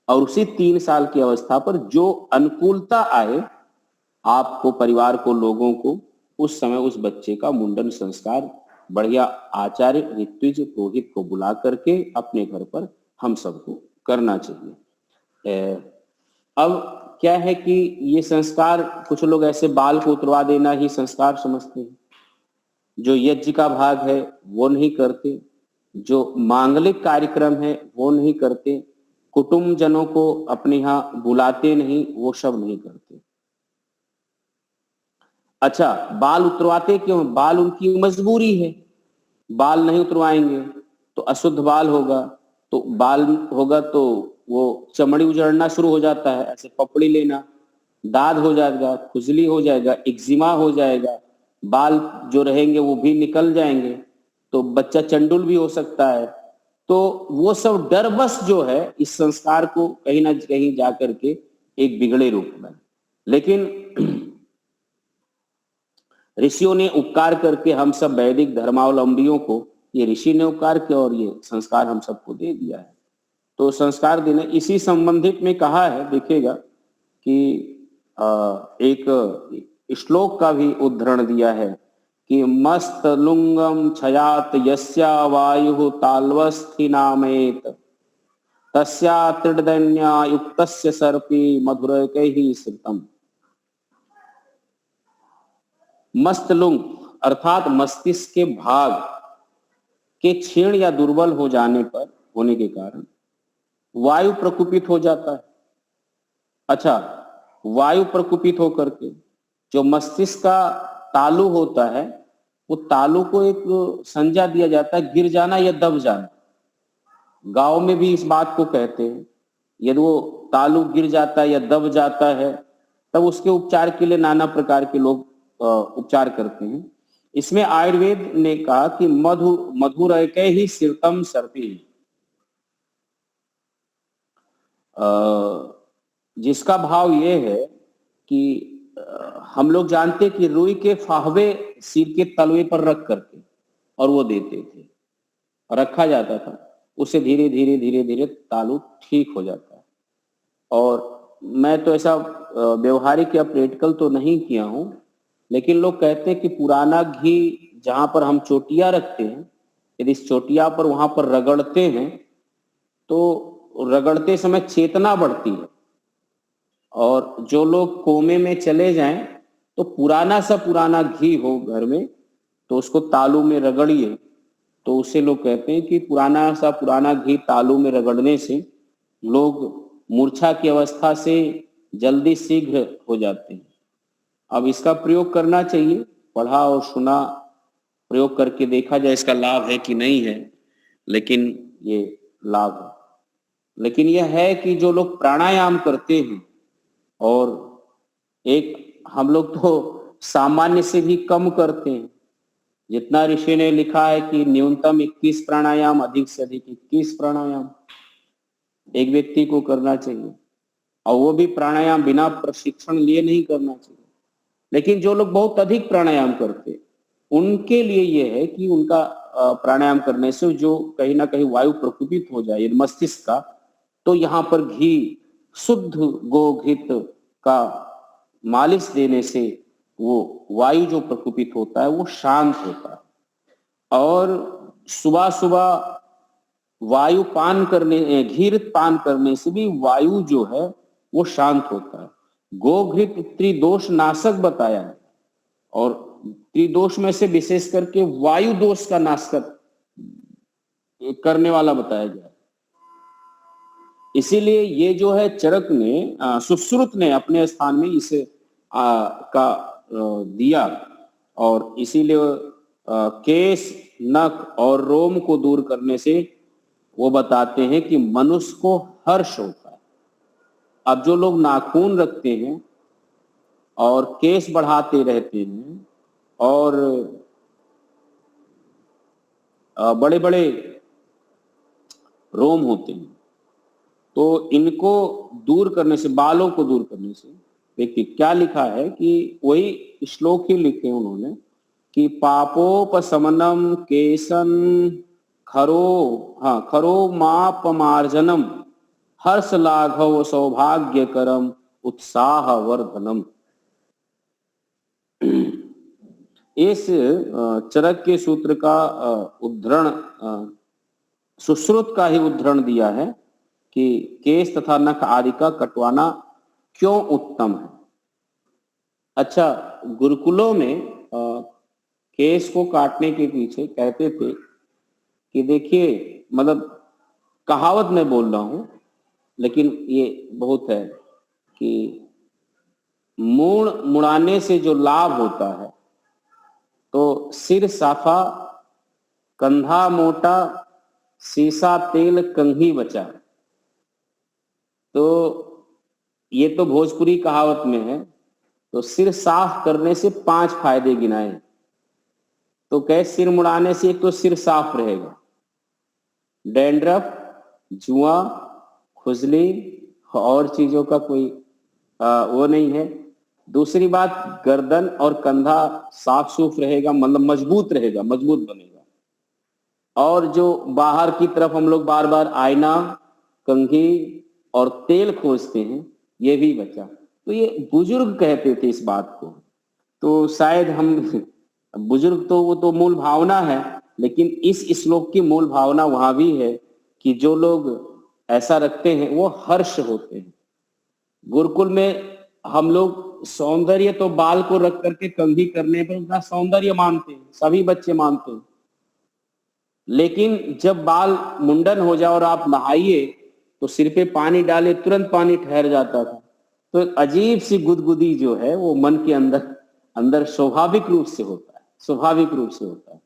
और उसी 3 साल की अवस्था पर जो अनुकूलता आए आपको, परिवार को, लोगों को, उस समय उस बच्चे का मुंडन संस्कार बढ़िया आचार्य ऋत्विज पुरोहित को बुला करके अपने घर पर हम सबको करना चाहिए। अब क्या है कि ये संस्कार, कुछ लोग ऐसे बाल को उतरवा देना ही संस्कार समझते हैं, जो यज्ञ का भाग है वो नहीं करते, जो मांगलिक कार्यक्रम है वो नहीं करते, कुटुंब जनों को अपने यहाँ बुलाते नहीं, वो सब नहीं करते। अच्छा, बाल उतरवाते क्यों? बाल उनकी मजबूरी है, बाल नहीं उतरवाएंगे तो अशुद्ध बाल होगा, तो बाल होगा तो वो चमड़ी उजड़ना शुरू हो जाता है, ऐसे पपड़ी लेना, दाद हो जाएगा, खुजली हो जाएगा, एक्जिमा हो जाएगा, बाल जो रहेंगे वो भी निकल जाएंगे, तो बच्चा चंडुल भी हो सकता है। तो वो सब डर बस जो है इस संस्कार को कहीं ना कहीं जाकर के एक बिगड़े रूप में, लेकिन ऋषियों ने उपकार करके हम सब वैदिक धर्मावलंबियों को, ये ऋषि ने उपकार किया और ये संस्कार हम सबको दे दिया है। तो संस्कार देने इसी संबंधित में कहा है, देखिएगा कि एक श्लोक का भी उद्धरण दिया है कि मस्त लुंगम छयात यस्या वायु ताल्वस्थि नामेत तस्या त्रिदन्या युक्तस्य सर्पी मधुरैकैः श्रितम। मस्तलुंग अर्थात मस्तिष्क के भाग के क्षीण या दुर्बल हो जाने पर होने के कारण वायु प्रकुपित हो जाता है। अच्छा, वायु प्रकुपित होकर के जो मस्तिष्क का तालु होता है, वो तालु को एक संज्ञा दिया जाता है, गिर जाना या दब जाना। गांव में भी इस बात को कहते हैं, यदि वो तालु गिर जाता है या दब जाता है तब उसके उपचार के लिए नाना प्रकार के लोग उपचार करते हैं। इसमें आयुर्वेद ने कहा कि मधुरैकैः श्रितम सर्पी, जिसका भाव ये है कि हम लोग जानते कि रुई के फाहवे सिर के तलवे पर रख करके और वो देते थे, रखा जाता था, उससे धीरे धीरे धीरे धीरे तालु ठीक हो जाता है। और मैं तो ऐसा व्यवहारिक या प्रैक्टिकल तो नहीं किया हूं, लेकिन लोग कहते हैं कि पुराना घी जहां पर हम चोटिया रखते हैं, यदि इस चोटिया पर वहां पर रगड़ते हैं तो रगड़ते समय चेतना बढ़ती है, और जो लोग कोमे में चले जाएं तो पुराना सा पुराना घी हो घर में तो उसको तालू में रगड़िए, तो उससे लोग कहते हैं कि पुराना सा पुराना घी तालू में रगड़ने से लोग मूर्छा की अवस्था से जल्दी शीघ्र हो जाते हैं। अब इसका प्रयोग करना चाहिए, पढ़ा और सुना, प्रयोग करके देखा जाए इसका लाभ है कि नहीं है, लेकिन ये लाभ है। लेकिन यह है कि जो लोग प्राणायाम करते हैं, और एक हम लोग तो सामान्य से भी कम करते हैं, जितना ऋषि ने लिखा है कि न्यूनतम 21 प्राणायाम, अधिक से अधिक 21 प्राणायाम एक व्यक्ति को करना चाहिए, और वो भी प्राणायाम बिना प्रशिक्षण लिए नहीं करना चाहिए। लेकिन जो लोग बहुत अधिक प्राणायाम करते उनके लिए यह है कि उनका प्राणायाम करने से जो कहीं ना कहीं वायु प्रकुपित हो जाए मस्तिष्क का, तो यहाँ पर घी, शुद्ध गोघृत का मालिश देने से वो वायु जो प्रकुपित होता है वो शांत होता है। और सुबह सुबह वायु पान करने, घृत पान करने से भी वायु जो है वो शांत होता है। गोघृत त्रिदोष नाशक बताया है, और त्रिदोष में से विशेष करके वायु दोष का नाश करने वाला बताया गया है। इसीलिए ये जो है चरक ने, सुश्रुत ने अपने स्थान में इसे दिया, और इसीलिए केश, नख और रोम को दूर करने से वो बताते हैं कि मनुष्य को हर्ष होता है। अब जो लोग नाखून रखते हैं और केश बढ़ाते रहते हैं और बड़े बड़े रोम होते हैं, तो इनको दूर करने से, बालों को दूर करने से, देखिए क्या लिखा है कि वही श्लोक ही लिखे उन्होंने कि पापोपशमनम केशन खरो मापमार्जनम हर्ष लाघव सौभाग्यकरम उत्साह वर्धनम। इस चरक के सूत्र का उद्धरण सुश्रुत का ही उद्धरण दिया है कि केश तथा नख आदि का कटवाना क्यों उत्तम है। अच्छा, गुरुकुलों में केश को काटने के पीछे कहते थे कि देखिए, मतलब कहावत में बोल रहा हूं, लेकिन ये बहुत है कि मूड़ मुड़ाने से जो लाभ होता है, तो सिर साफा, कंधा मोटा सीसा तेल कंघी बचा। तो ये तो भोजपुरी कहावत में है। तो सिर साफ करने से 5 फायदे गिनाए। तो कहे सिर मुड़ाने से एक तो सिर साफ रहेगा, डैंड्रफ, जुआ, खुजली और चीजों का कोई वो नहीं है। दूसरी बात, गर्दन और कंधा साफ सूफ रहेगा, मतलब मजबूत रहेगा, मजबूत बनेगा। और जो बाहर की तरफ हम लोग बार बार आईना, कंघी और तेल खोजते हैं, ये भी बचा। तो ये बुजुर्ग कहते थे इस बात को। तो शायद हम बुजुर्ग तो वो तो मूल भावना है, लेकिन इस श्लोक की मूल भावना वहां भी है कि जो लोग ऐसा रखते हैं वो हर्ष होते हैं। गुरुकुल में हम लोग सौंदर्य तो बाल को रख करके कंघी करने पर उतना सौंदर्य मानते हैं, सभी बच्चे मानते हैं। लेकिन जब बाल मुंडन हो जाए और आप नहाइए तो सिर पे पानी डाले तुरंत पानी ठहर जाता था। तो एक अजीब सी गुदगुदी जो है वो मन के अंदर अंदर स्वाभाविक रूप से होता है, स्वाभाविक रूप से होता है।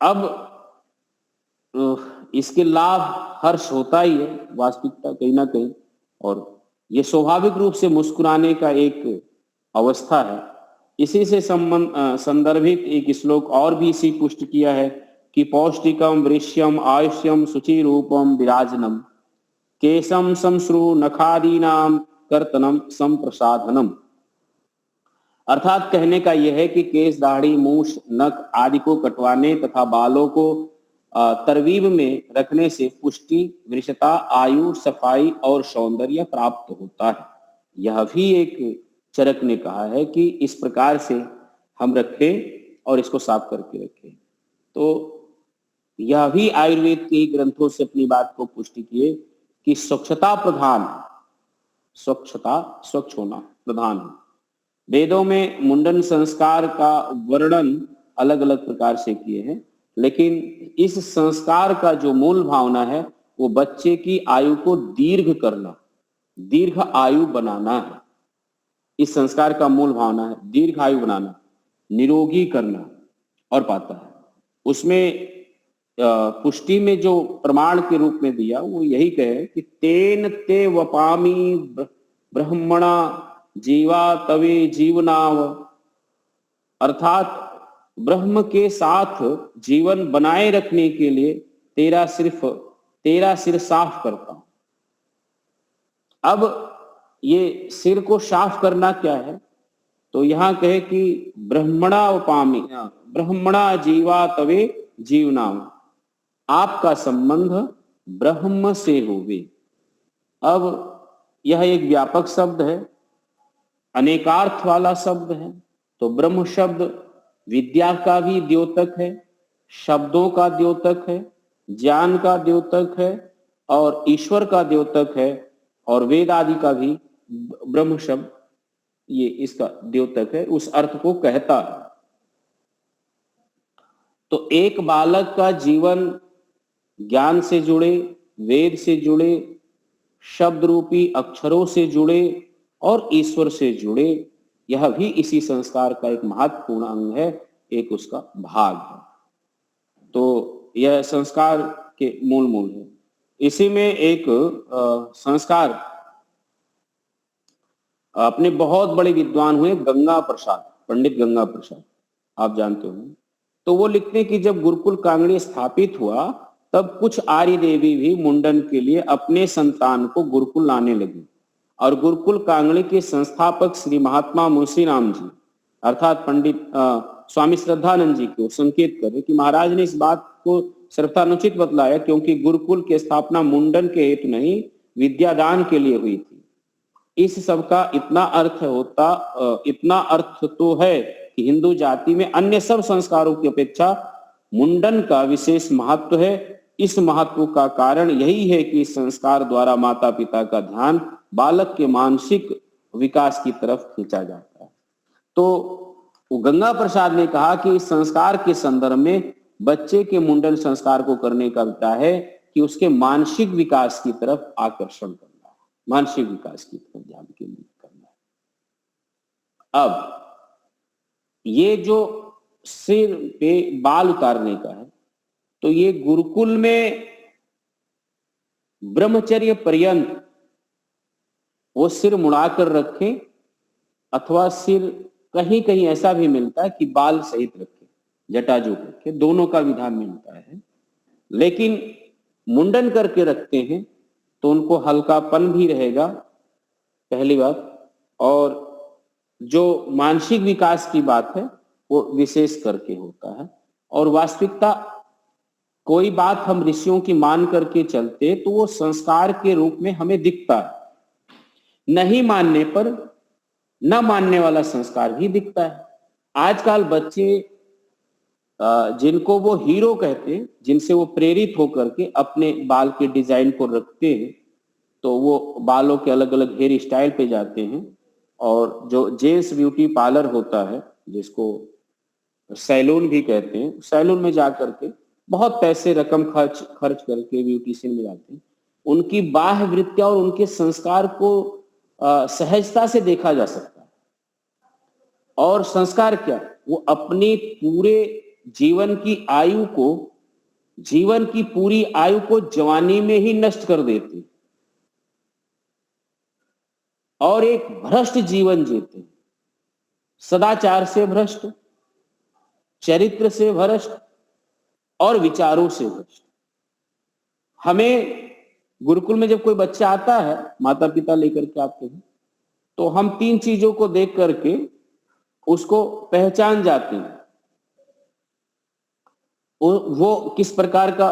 अब इसके लाभ हर्ष होता ही है वास्तविकता कहीं ना कहीं, और ये स्वाभाविक रूप से मुस्कुराने का एक अवस्था है। इसी से संदर्भित एक श्लोक और भी इसी पुष्ट किया है कि पौष्टिकम वृष्यम आयुष्यम शुचि रूपम विराजनम केशम संश्रु नखादीनाम कर्तनम संप्रसाधनम। अर्थात कहने का यह है कि केश, दाढ़ी, मूछ, नख आदि को कटवाने तथा बालों को तरवीब में रखने से पुष्टि, वृषता, आयु, सफाई और सौंदर्य प्राप्त होता है। यह भी एक चरक ने कहा है कि इस प्रकार से हम रखें और इसको साफ करके रखें। तो यह भी आयुर्वेद के ग्रंथों से अपनी बात को पुष्टि किए कि स्वच्छता प्रधान, स्वच्छता, स्वच्छ होना प्रधान है। वेदों में मुंडन संस्कार का वर्णन अलग अलग प्रकार से किए हैं, लेकिन इस संस्कार का जो मूल भावना है वो बच्चे की आयु को दीर्घ करना, दीर्घ आयु बनाना है। इस संस्कार का मूल भावना है दीर्घ आयु बनाना, निरोगी करना और पाता है। उसमें पुष्टि में जो प्रमाण के रूप में दिया वो यही कहे कि तेन ते वपामी ब्रह्मणा जीवा तवे जीवनाव। अर्थात ब्रह्म के साथ जीवन बनाए रखने के लिए तेरा सिर साफ करता हूं। अब ये सिर को साफ करना क्या है, तो यहां कहे कि ब्रह्मणा उपामी, ब्रह्मणा जीवा तवे जीवनाम, आपका संबंध ब्रह्म से होवे। अब यह एक व्यापक शब्द है, अनेकार्थ वाला शब्द है। तो ब्रह्म शब्द विद्या का भी द्योतक है, शब्दों का द्योतक है, ज्ञान का द्योतक है और ईश्वर का द्योतक है, और वेद आदि का भी ब्रह्म शब्द ये इसका द्योतक है, उस अर्थ को कहता है। तो एक बालक का जीवन ज्ञान से जुड़े, वेद से जुड़े, शब्द रूपी अक्षरों से जुड़े और ईश्वर से जुड़े, यह भी इसी संस्कार का एक महत्वपूर्ण अंग है, एक उसका भाग है। तो यह संस्कार के मूल है। इसी में एक संस्कार अपने बहुत बड़े विद्वान हुए गंगा प्रसाद, पंडित गंगा प्रसाद, आप जानते हो। तो वो लिखते हैं कि जब गुरुकुल कांगड़ी स्थापित हुआ तब कुछ आर्य देवी भी मुंडन के लिए अपने संतान को गुरुकुल लाने लगी, और गुरुकुल कांगड़ी के संस्थापक श्री महात्मा मुंशी राम जी अर्थात पंडित स्वामी श्रद्धानंद जी को संकेत करे कि महाराज ने इस बात को श्रद्धानुचित बतलाया, क्योंकि गुरुकुल की स्थापना मुंडन के हेतु नहीं विद्यादान के लिए हुई थी। इस सब का इतना अर्थ तो है कि हिंदू जाति में अन्य सब संस्कारों की अपेक्षा मुंडन का विशेष महत्व है। इस महत्व का कारण यही है कि इस संस्कार द्वारा माता पिता का ध्यान बालक के मानसिक विकास की तरफ खींचा जाता है। तो गंगा प्रसाद ने कहा कि इस संस्कार के संदर्भ में बच्चे के मुंडन संस्कार को करने का अभिप्राय है कि उसके मानसिक विकास की तरफ आकर्षण करना है, मानसिक विकास की तरफ ध्यान केंद्रित करना है। अब ये जो सिर पे बाल उतारने का है, तो ये गुरुकुल में ब्रह्मचर्य पर्यंत वो सिर मुड़ाकर रखें, अथवा सिर कहीं कहीं ऐसा भी मिलता है कि बाल सहित रखे, जटाजूट रखे, दोनों का विधान मिलता है। लेकिन मुंडन करके रखते हैं तो उनको हल्कापन भी रहेगा, पहली बात, और जो मानसिक विकास की बात है वो विशेष करके होता है। और वास्तविकता कोई बात हम ऋषियों की मान करके चलते तो वो संस्कार के रूप में हमें दिखता है, नहीं मानने पर न मानने वाला संस्कार भी दिखता है। आजकल बच्चे जिनको वो हीरो कहते हैं, जिनसे वो प्रेरित होकर के अपने बाल के डिजाइन को रखते हैं, तो वो बालों के अलग अलग हेयर स्टाइल पे जाते हैं, और जो जेंट्स ब्यूटी पार्लर होता है, जिसको सैलून भी कहते हैं, सैलून में जाकर के बहुत पैसे रकम खर्च करके ब्यूटिशियन में जाते हैं। उनकी बाह्य वृत्तियां और उनके संस्कार को सहजता से देखा जा सकता है। और संस्कार क्या, वो अपनी पूरे जीवन की आयु को, जीवन की पूरी आयु को जवानी में ही नष्ट कर देते और एक भ्रष्ट जीवन जीते, सदाचार से भ्रष्ट, चरित्र से भ्रष्ट और विचारों से भ्रष्ट। हमें गुरुकुल में जब कोई बच्चा आता है, माता पिता लेकर के आते हैं, तो हम 3 चीजों को देख करके उसको पहचान जाते हैं। वो किस प्रकार का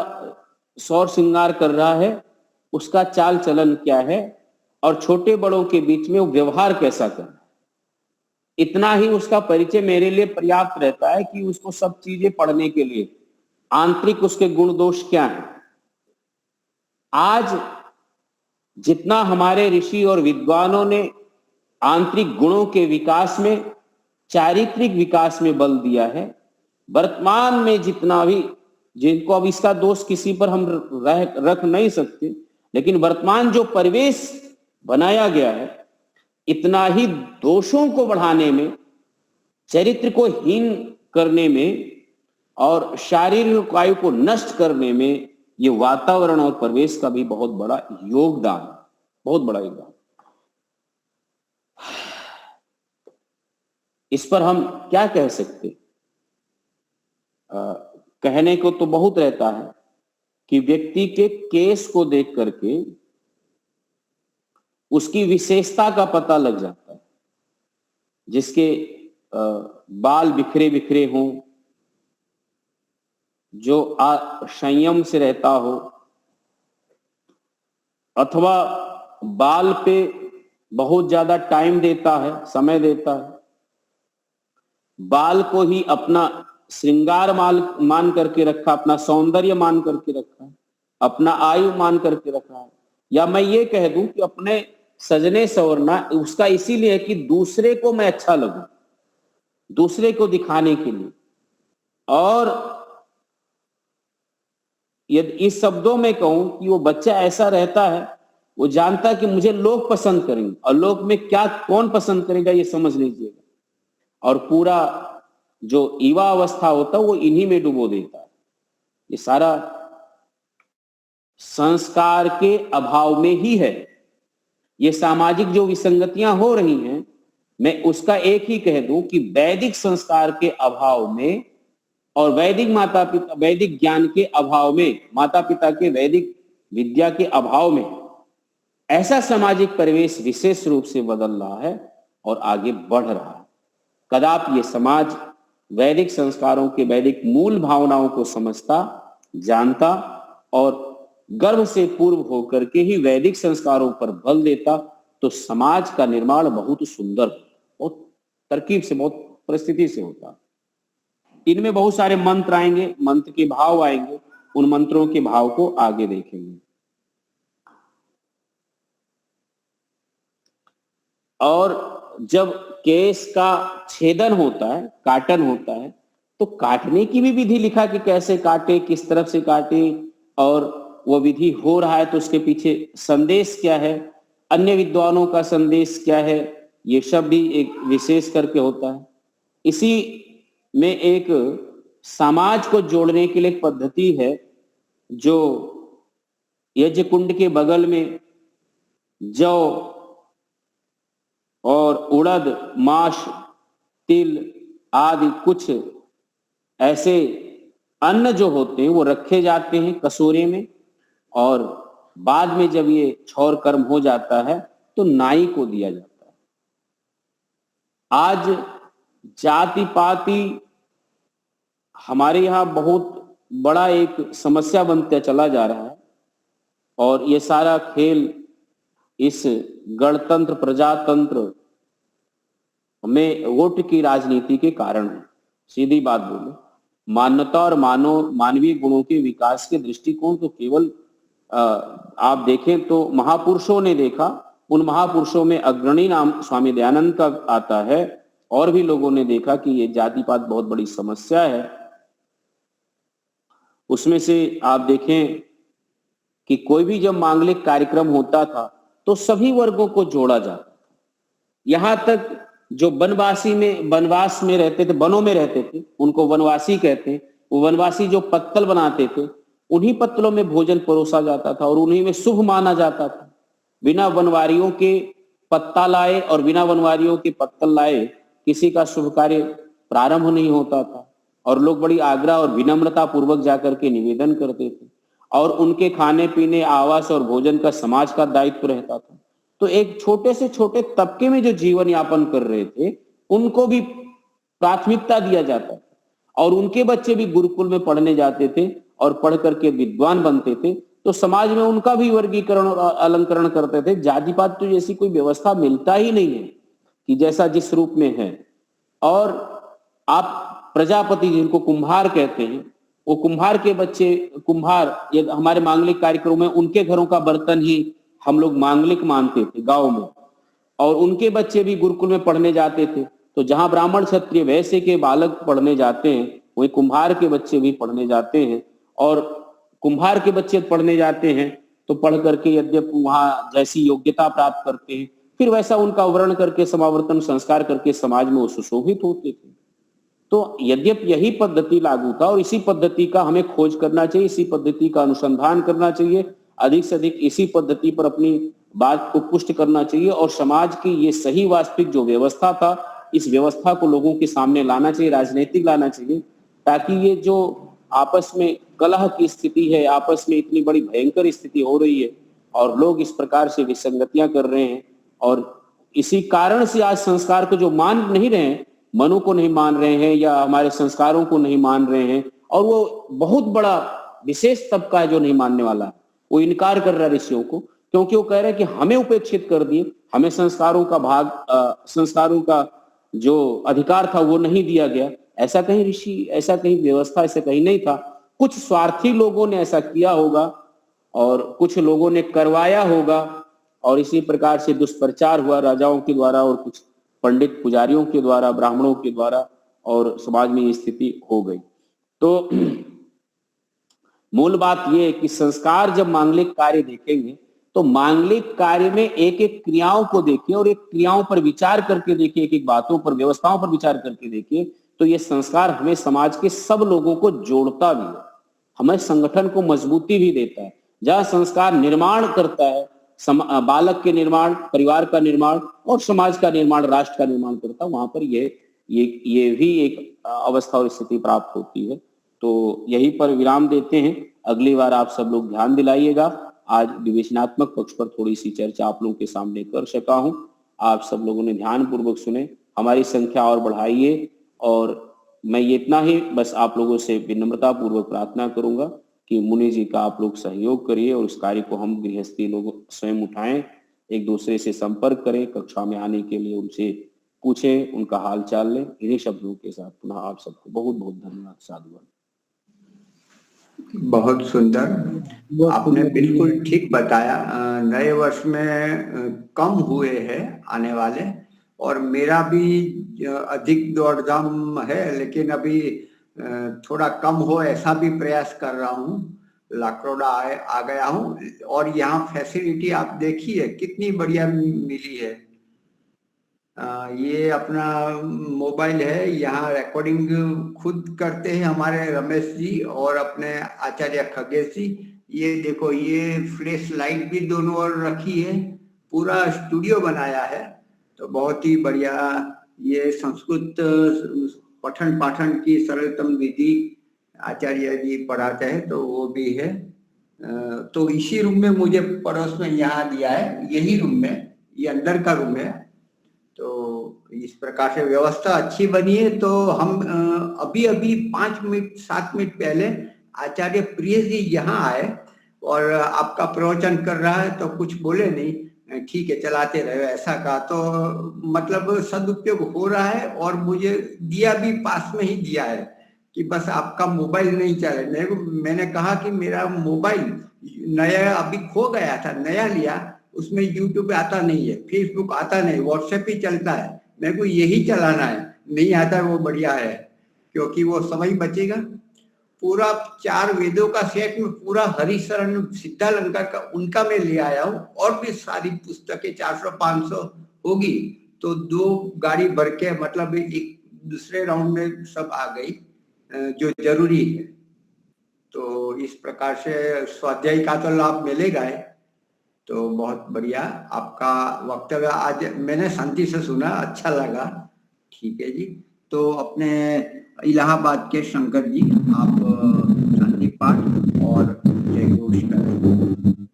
सौर श्रृंगार कर रहा है, उसका चाल चलन क्या है, और छोटे बड़ों के बीच में वो व्यवहार कैसा कर रहा है। इतना ही उसका परिचय मेरे लिए पर्याप्त रहता है कि उसको सब चीजें पढ़ने के लिए आंतरिक उसके गुण दोष क्या है। आज जितना हमारे ऋषि और विद्वानों ने आंतरिक गुणों के विकास में, चारित्रिक विकास में बल दिया है, वर्तमान में जितना भी, जिनको अब इसका दोष किसी पर हम रख नहीं सकते, लेकिन वर्तमान जो परिवेश बनाया गया है, इतना ही दोषों को बढ़ाने में, चरित्र को हीन करने में और शारीरिक आयु को नष्ट करने में ये वातावरण और परिवेश का भी बहुत बड़ा योगदान, बहुत बड़ा योगदान। इस पर हम क्या कह सकते, कहने को तो बहुत रहता है कि व्यक्ति के केस को देख करके उसकी विशेषता का पता लग जाता है। जिसके बाल बिखरे बिखरे हों, जो संयम से रहता हो, अथवा बाल पे बहुत ज्यादा टाइम देता है, समय देता है, बाल को ही अपना श्रृंगार मान करके रखा, अपना सौंदर्य मान करके रखा है, अपना आयु मान करके रखा है, या मैं ये कह दूं कि अपने सजने संवरना उसका इसीलिए कि दूसरे को मैं अच्छा लगूं, दूसरे को दिखाने के लिए। और यदि इस शब्दों में कहूं कि वो बच्चा ऐसा रहता है, वो जानता कि मुझे लोग पसंद करेंगे, और लोग में क्या कौन पसंद करेगा ये समझ लीजिएगा, और पूरा जो युवा अवस्था होता है वो इन्हीं में डुबो देता है। ये सारा संस्कार के अभाव में ही है। ये सामाजिक जो विसंगतियां हो रही हैं, मैं उसका एक ही कह दूं कि वैदिक संस्कार के अभाव में और वैदिक माता पिता, वैदिक ज्ञान के अभाव में, माता पिता के वैदिक विद्या के अभाव में ऐसा सामाजिक परिवेश विशेष रूप से बदल रहा है और आगे बढ़ रहा है। कदापि ये समाज वैदिक संस्कारों के, वैदिक मूल भावनाओं को समझता, जानता और गर्भ से पूर्व होकर के ही वैदिक संस्कारों पर बल देता, तो समाज का निर्माण बहुत सुंदर, बहुत तरकीब से, बहुत परिस्थिति से होता। इनमें बहुत सारे मंत्र आएंगे, मंत्र के भाव आएंगे, उन मंत्रों के भाव को आगे देखेंगे। और जब केस का छेदन होता है, काटन होता है, तो काटने की भी विधि लिखा कि कैसे काटे, किस तरफ से काटे, और वो विधि हो रहा है तो उसके पीछे संदेश क्या है, अन्य विद्वानों का संदेश क्या है, ये सब भी एक विशेष करके होता है। इसी में एक समाज को जोड़ने के लिए एक पद्धति है जो यज्ञ कुंड के बगल में जौ और उड़द, माश, तिल आदि कुछ ऐसे अन्न जो होते हैं वो रखे जाते हैं कसूरे में, और बाद में जब ये क्षौर कर्म हो जाता है तो नाई को दिया जाता है। आज जाति पाति हमारे यहाँ बहुत बड़ा एक समस्या बनता चला जा रहा है, और ये सारा खेल इस गणतंत्र प्रजातंत्र में वोट की राजनीति के कारण है। सीधी बात बोले, मानवता और मानवीय गुणों के विकास के दृष्टिकोण तो केवल आप देखें तो महापुरुषों ने देखा, उन महापुरुषों में अग्रणी नाम स्वामी दयानंद का आता है, और भी लोगों ने देखा कि ये जाति पात बहुत बड़ी समस्या है। उसमें से आप देखें कि कोई भी जब मांगलिक कार्यक्रम होता था तो सभी वर्गों को जोड़ा जाता था। यहां तक जो वनवास में रहते थे, वनों में रहते थे, उनको वनवासी कहते हैं। वो वनवासी जो पत्तल बनाते थे, उन्हीं पत्तलों में भोजन परोसा जाता था और उन्हीं में शुभ माना जाता था। बिना वनवारियों के पत्ता लाए और बिना वनवारियों के पत्तल लाए किसी का शुभ कार्य प्रारंभ नहीं होता था, और लोग बड़ी आग्रह और विनम्रता पूर्वक जाकर के निवेदन करते थे, और उनके खाने पीने, आवास और भोजन का समाज का दायित्व रहता था। तो एक छोटे से छोटे तबके में जो जीवन यापन कर रहे थे उनको भी प्राथमिकता दिया जाता था, और उनके बच्चे भी गुरुकुल में पढ़ने जाते थे और पढ़ करके विद्वान बनते थे। तो समाज में उनका भी वर्गीकरण और अलंकरण करते थे। जाति पात तो जैसी कोई व्यवस्था मिलता ही नहीं है कि जैसा जिस रूप में है। और आप प्रजापति जिनको कुम्हार कहते हैं, वो कुम्हार के बच्चे, कुम्हार ये हमारे मांगलिक कार्यक्रम में उनके घरों का बर्तन ही हम लोग मांगलिक मानते थे गांव में, और उनके बच्चे भी गुरुकुल में पढ़ने जाते थे। तो जहां ब्राह्मण क्षत्रिय वैश्य के बालक पढ़ने जाते हैं, वही कुम्हार के बच्चे भी पढ़ने जाते हैं। और कुम्हार के बच्चे पढ़ने जाते हैं तो पढ़ करके यद्यप वहां जैसी योग्यता प्राप्त करते हैं, फिर वैसा उनका वर्ण करके समावर्तन संस्कार करके समाज में वो सुशोभित होते थे। तो यद्यप यही पद्धति लागू था, और इसी पद्धति का हमें खोज करना चाहिए, इसी पद्धति का अनुसंधान करना चाहिए, अधिक से अधिक इसी पद्धति पर अपनी बात को पुष्ट करना चाहिए, और समाज की ये सही वास्तविक जो व्यवस्था था, इस व्यवस्था को लोगों के सामने लाना चाहिए, राजनीतिक लाना चाहिए, ताकि ये जो आपस में कलह की स्थिति है, आपस में इतनी बड़ी भयंकर स्थिति हो रही है और लोग इस प्रकार से विसंगतियां कर रहे हैं, और इसी कारण से आज संस्कार को जो मान नहीं रहे हैं, मनु को नहीं मान रहे हैं या हमारे संस्कारों को नहीं मान रहे हैं, और वो बहुत बड़ा विशेष तबका है जो नहीं मानने वाला है, वो इनकार कर रहा है ऋषियों को, क्योंकि वो कह रहे हैं कि हमें उपेक्षित कर दिए, हमें संस्कारों का भाग, संस्कारों का जो अधिकार था वो नहीं दिया गया। ऐसा कहीं ऋषि, ऐसा कहीं व्यवस्था, ऐसा कहीं नहीं था। कुछ स्वार्थी लोगों ने ऐसा किया होगा और कुछ लोगों ने करवाया होगा, और इसी प्रकार से दुष्प्रचार हुआ राजाओं के द्वारा और कुछ पंडित पुजारियों के द्वारा, ब्राह्मणों के द्वारा, और समाज में ये स्थिति हो गई। तो मूल बात यह है कि संस्कार जब मांगलिक कार्य देखेंगे तो मांगलिक कार्य में एक एक क्रियाओं को देखिए और एक क्रियाओं पर विचार करके देखिए, एक एक बातों पर, व्यवस्थाओं पर विचार करके देखिए, तो ये संस्कार हमें समाज के सब लोगों को जोड़ता भी है, हमें संगठन को मजबूती भी देता है। जहां संस्कार निर्माण करता है, बालक के निर्माण, परिवार का निर्माण और समाज का निर्माण, राष्ट्र का निर्माण करता है, वहां पर ये भी एक अवस्था और स्थिति प्राप्त होती है। तो यहीं पर विराम देते हैं। अगली बार आप सब लोग ध्यान दिलाइएगा। आज विवेचनात्मक पक्ष पर थोड़ी सी चर्चा आप लोगों के सामने कर सका हूं। आप सब लोगों ने ध्यान पूर्वक सुने, हमारी संख्या और बढ़ाइए। और मैं ये इतना ही बस आप लोगों से विनम्रता पूर्वक प्रार्थना करूंगा कि मुनि जी का आप लोग सहयोग करिए और इस कार्य को हम गृहस्थी लोग स्वयं उठाएं, एक दूसरे से संपर्क करें, कक्षा में आने के लिए उनसे पूछें, उनका हाल चाल लें। इन्हीं शब्दों के साथ पुनः आप सबको बहुत बहुत धन्यवाद। साधुवाद। बहुत सुंदर, आपने बिल्कुल ठीक बताया। नए वर्ष में कम हुए हैं आने वाले, और मेरा भी अधिक दौड़धाम है, लेकिन अभी थोड़ा कम हो ऐसा भी प्रयास कर रहा हूँ। लाकरोड़ा आ गया हूँ, और यहाँ फैसिलिटी आप देखिए कितनी बढ़िया मिली है। ये अपना मोबाइल है, यहाँ रिकॉर्डिंग खुद करते हैं हमारे रमेश जी और अपने आचार्य खगेश जी। ये देखो, ये फ्लैश लाइट भी दोनों ओर रखी है, पूरा स्टूडियो बनाया है। तो बहुत ही बढ़िया। ये संस्कृत पठन पाठन की सरलतम विधि आचार्य जी पढ़ाते हैं, तो वो भी है। तो इसी रूम में मुझे पड़ोस में यहाँ दिया है, यही रूम में, ये अंदर का रूम है। तो इस प्रकार से व्यवस्था अच्छी बनी है। तो हम अभी 5 मिनट 7 मिनट पहले आचार्य प्रिय जी यहाँ आए और आपका प्रवचन कर रहा है, तो कुछ बोले नहीं, ठीक है चलाते रहे, ऐसा कहा। तो मतलब सदुपयोग हो रहा है और मुझे दिया भी पास में ही दिया है कि बस आपका मोबाइल नहीं चले। मैंने कहा कि मेरा मोबाइल नया अभी खो गया था, नया लिया, उसमें यूट्यूब आता नहीं है, फेसबुक आता नहीं, व्हाट्सएप ही चलता है, मेरे को यही चलाना है। नहीं आता वो बढ़िया है, क्योंकि वो समय बचेगा। पूरा 4 वेदों का सेट में पूरा हरिशरण सिद्धालंकार का उनका मैं ले आया हूँ, और भी सारी पुस्तकें 400-500 होगी। तो 2 गाड़ी भर के, मतलब एक दूसरे राउंड में सब आ गई जो जरूरी है। तो इस प्रकार से स्वाध्याय का तो लाभ मिलेगा है। तो बहुत बढ़िया आपका वक्तव्य आज मैंने शांति से सुना, अच्छा लगा। ठीक है जी। तो अपने इलाहाबाद के शंकर जी, आप शांति पाठ और जय घोष करें।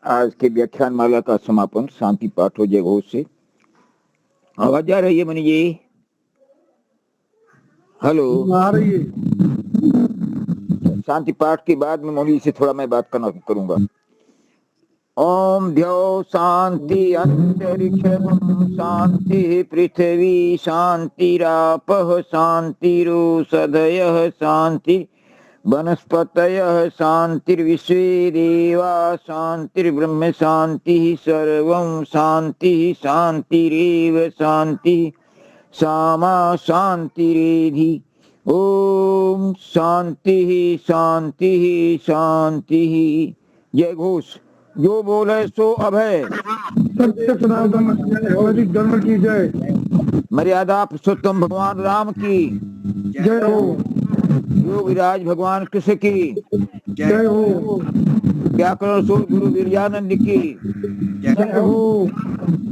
आज के व्याख्यान माला का समापन शांति पाठ और जय घोष से। आवाज आ रही है मनी जी? हेलो, आ रही है। शांति पाठ के बाद में मौली से थोड़ा मैं बात करूंगा। ओम द्यौ शांति अंतरिक्षं शांति पृथ्वी शांतिरापः शांतिरोषधयः शांति वनस्पतयः शांतिर्विश्वे देवा शांतिर्ब्रह्म शांतिः सर्वं शांतिः शांतिरेव शांतिः सामा शांतिरेधि। ओम शांति शांति शांति। जय घोष। जो बोले सो अभय। सत्य सनातन वैदिक धर्म की जय। मर्यादा पुरुषोत्तम भगवान राम की जय हो। योगिराज भगवान कृष्ण की जय हो। व्याकरण सूत्र गुरु वीरजानंद की जय हो।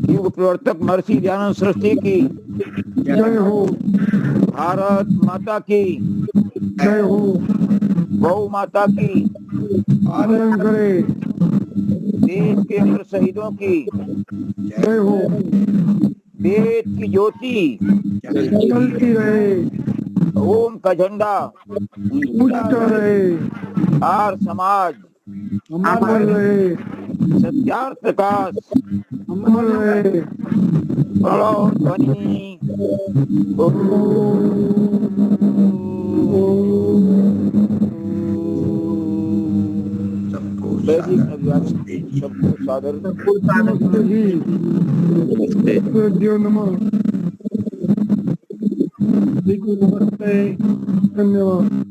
युग प्रवर्तक महर्षि दयानंद सरस्वती की जय हो। भारत माता की जय हो। गौ माता की आनंद करे। देश के अमर शहीदों की जय हो। वेद की ज्योति चलती रहे। ओम का झंडा उड़ता रहे। आर समाज अमर रहे। सत्यार्थ प्रकाश अमर रहे। प्रणव ध्वनि सबको सादर नमस्ते जी। नमः। नमस्ते। धन्यवाद।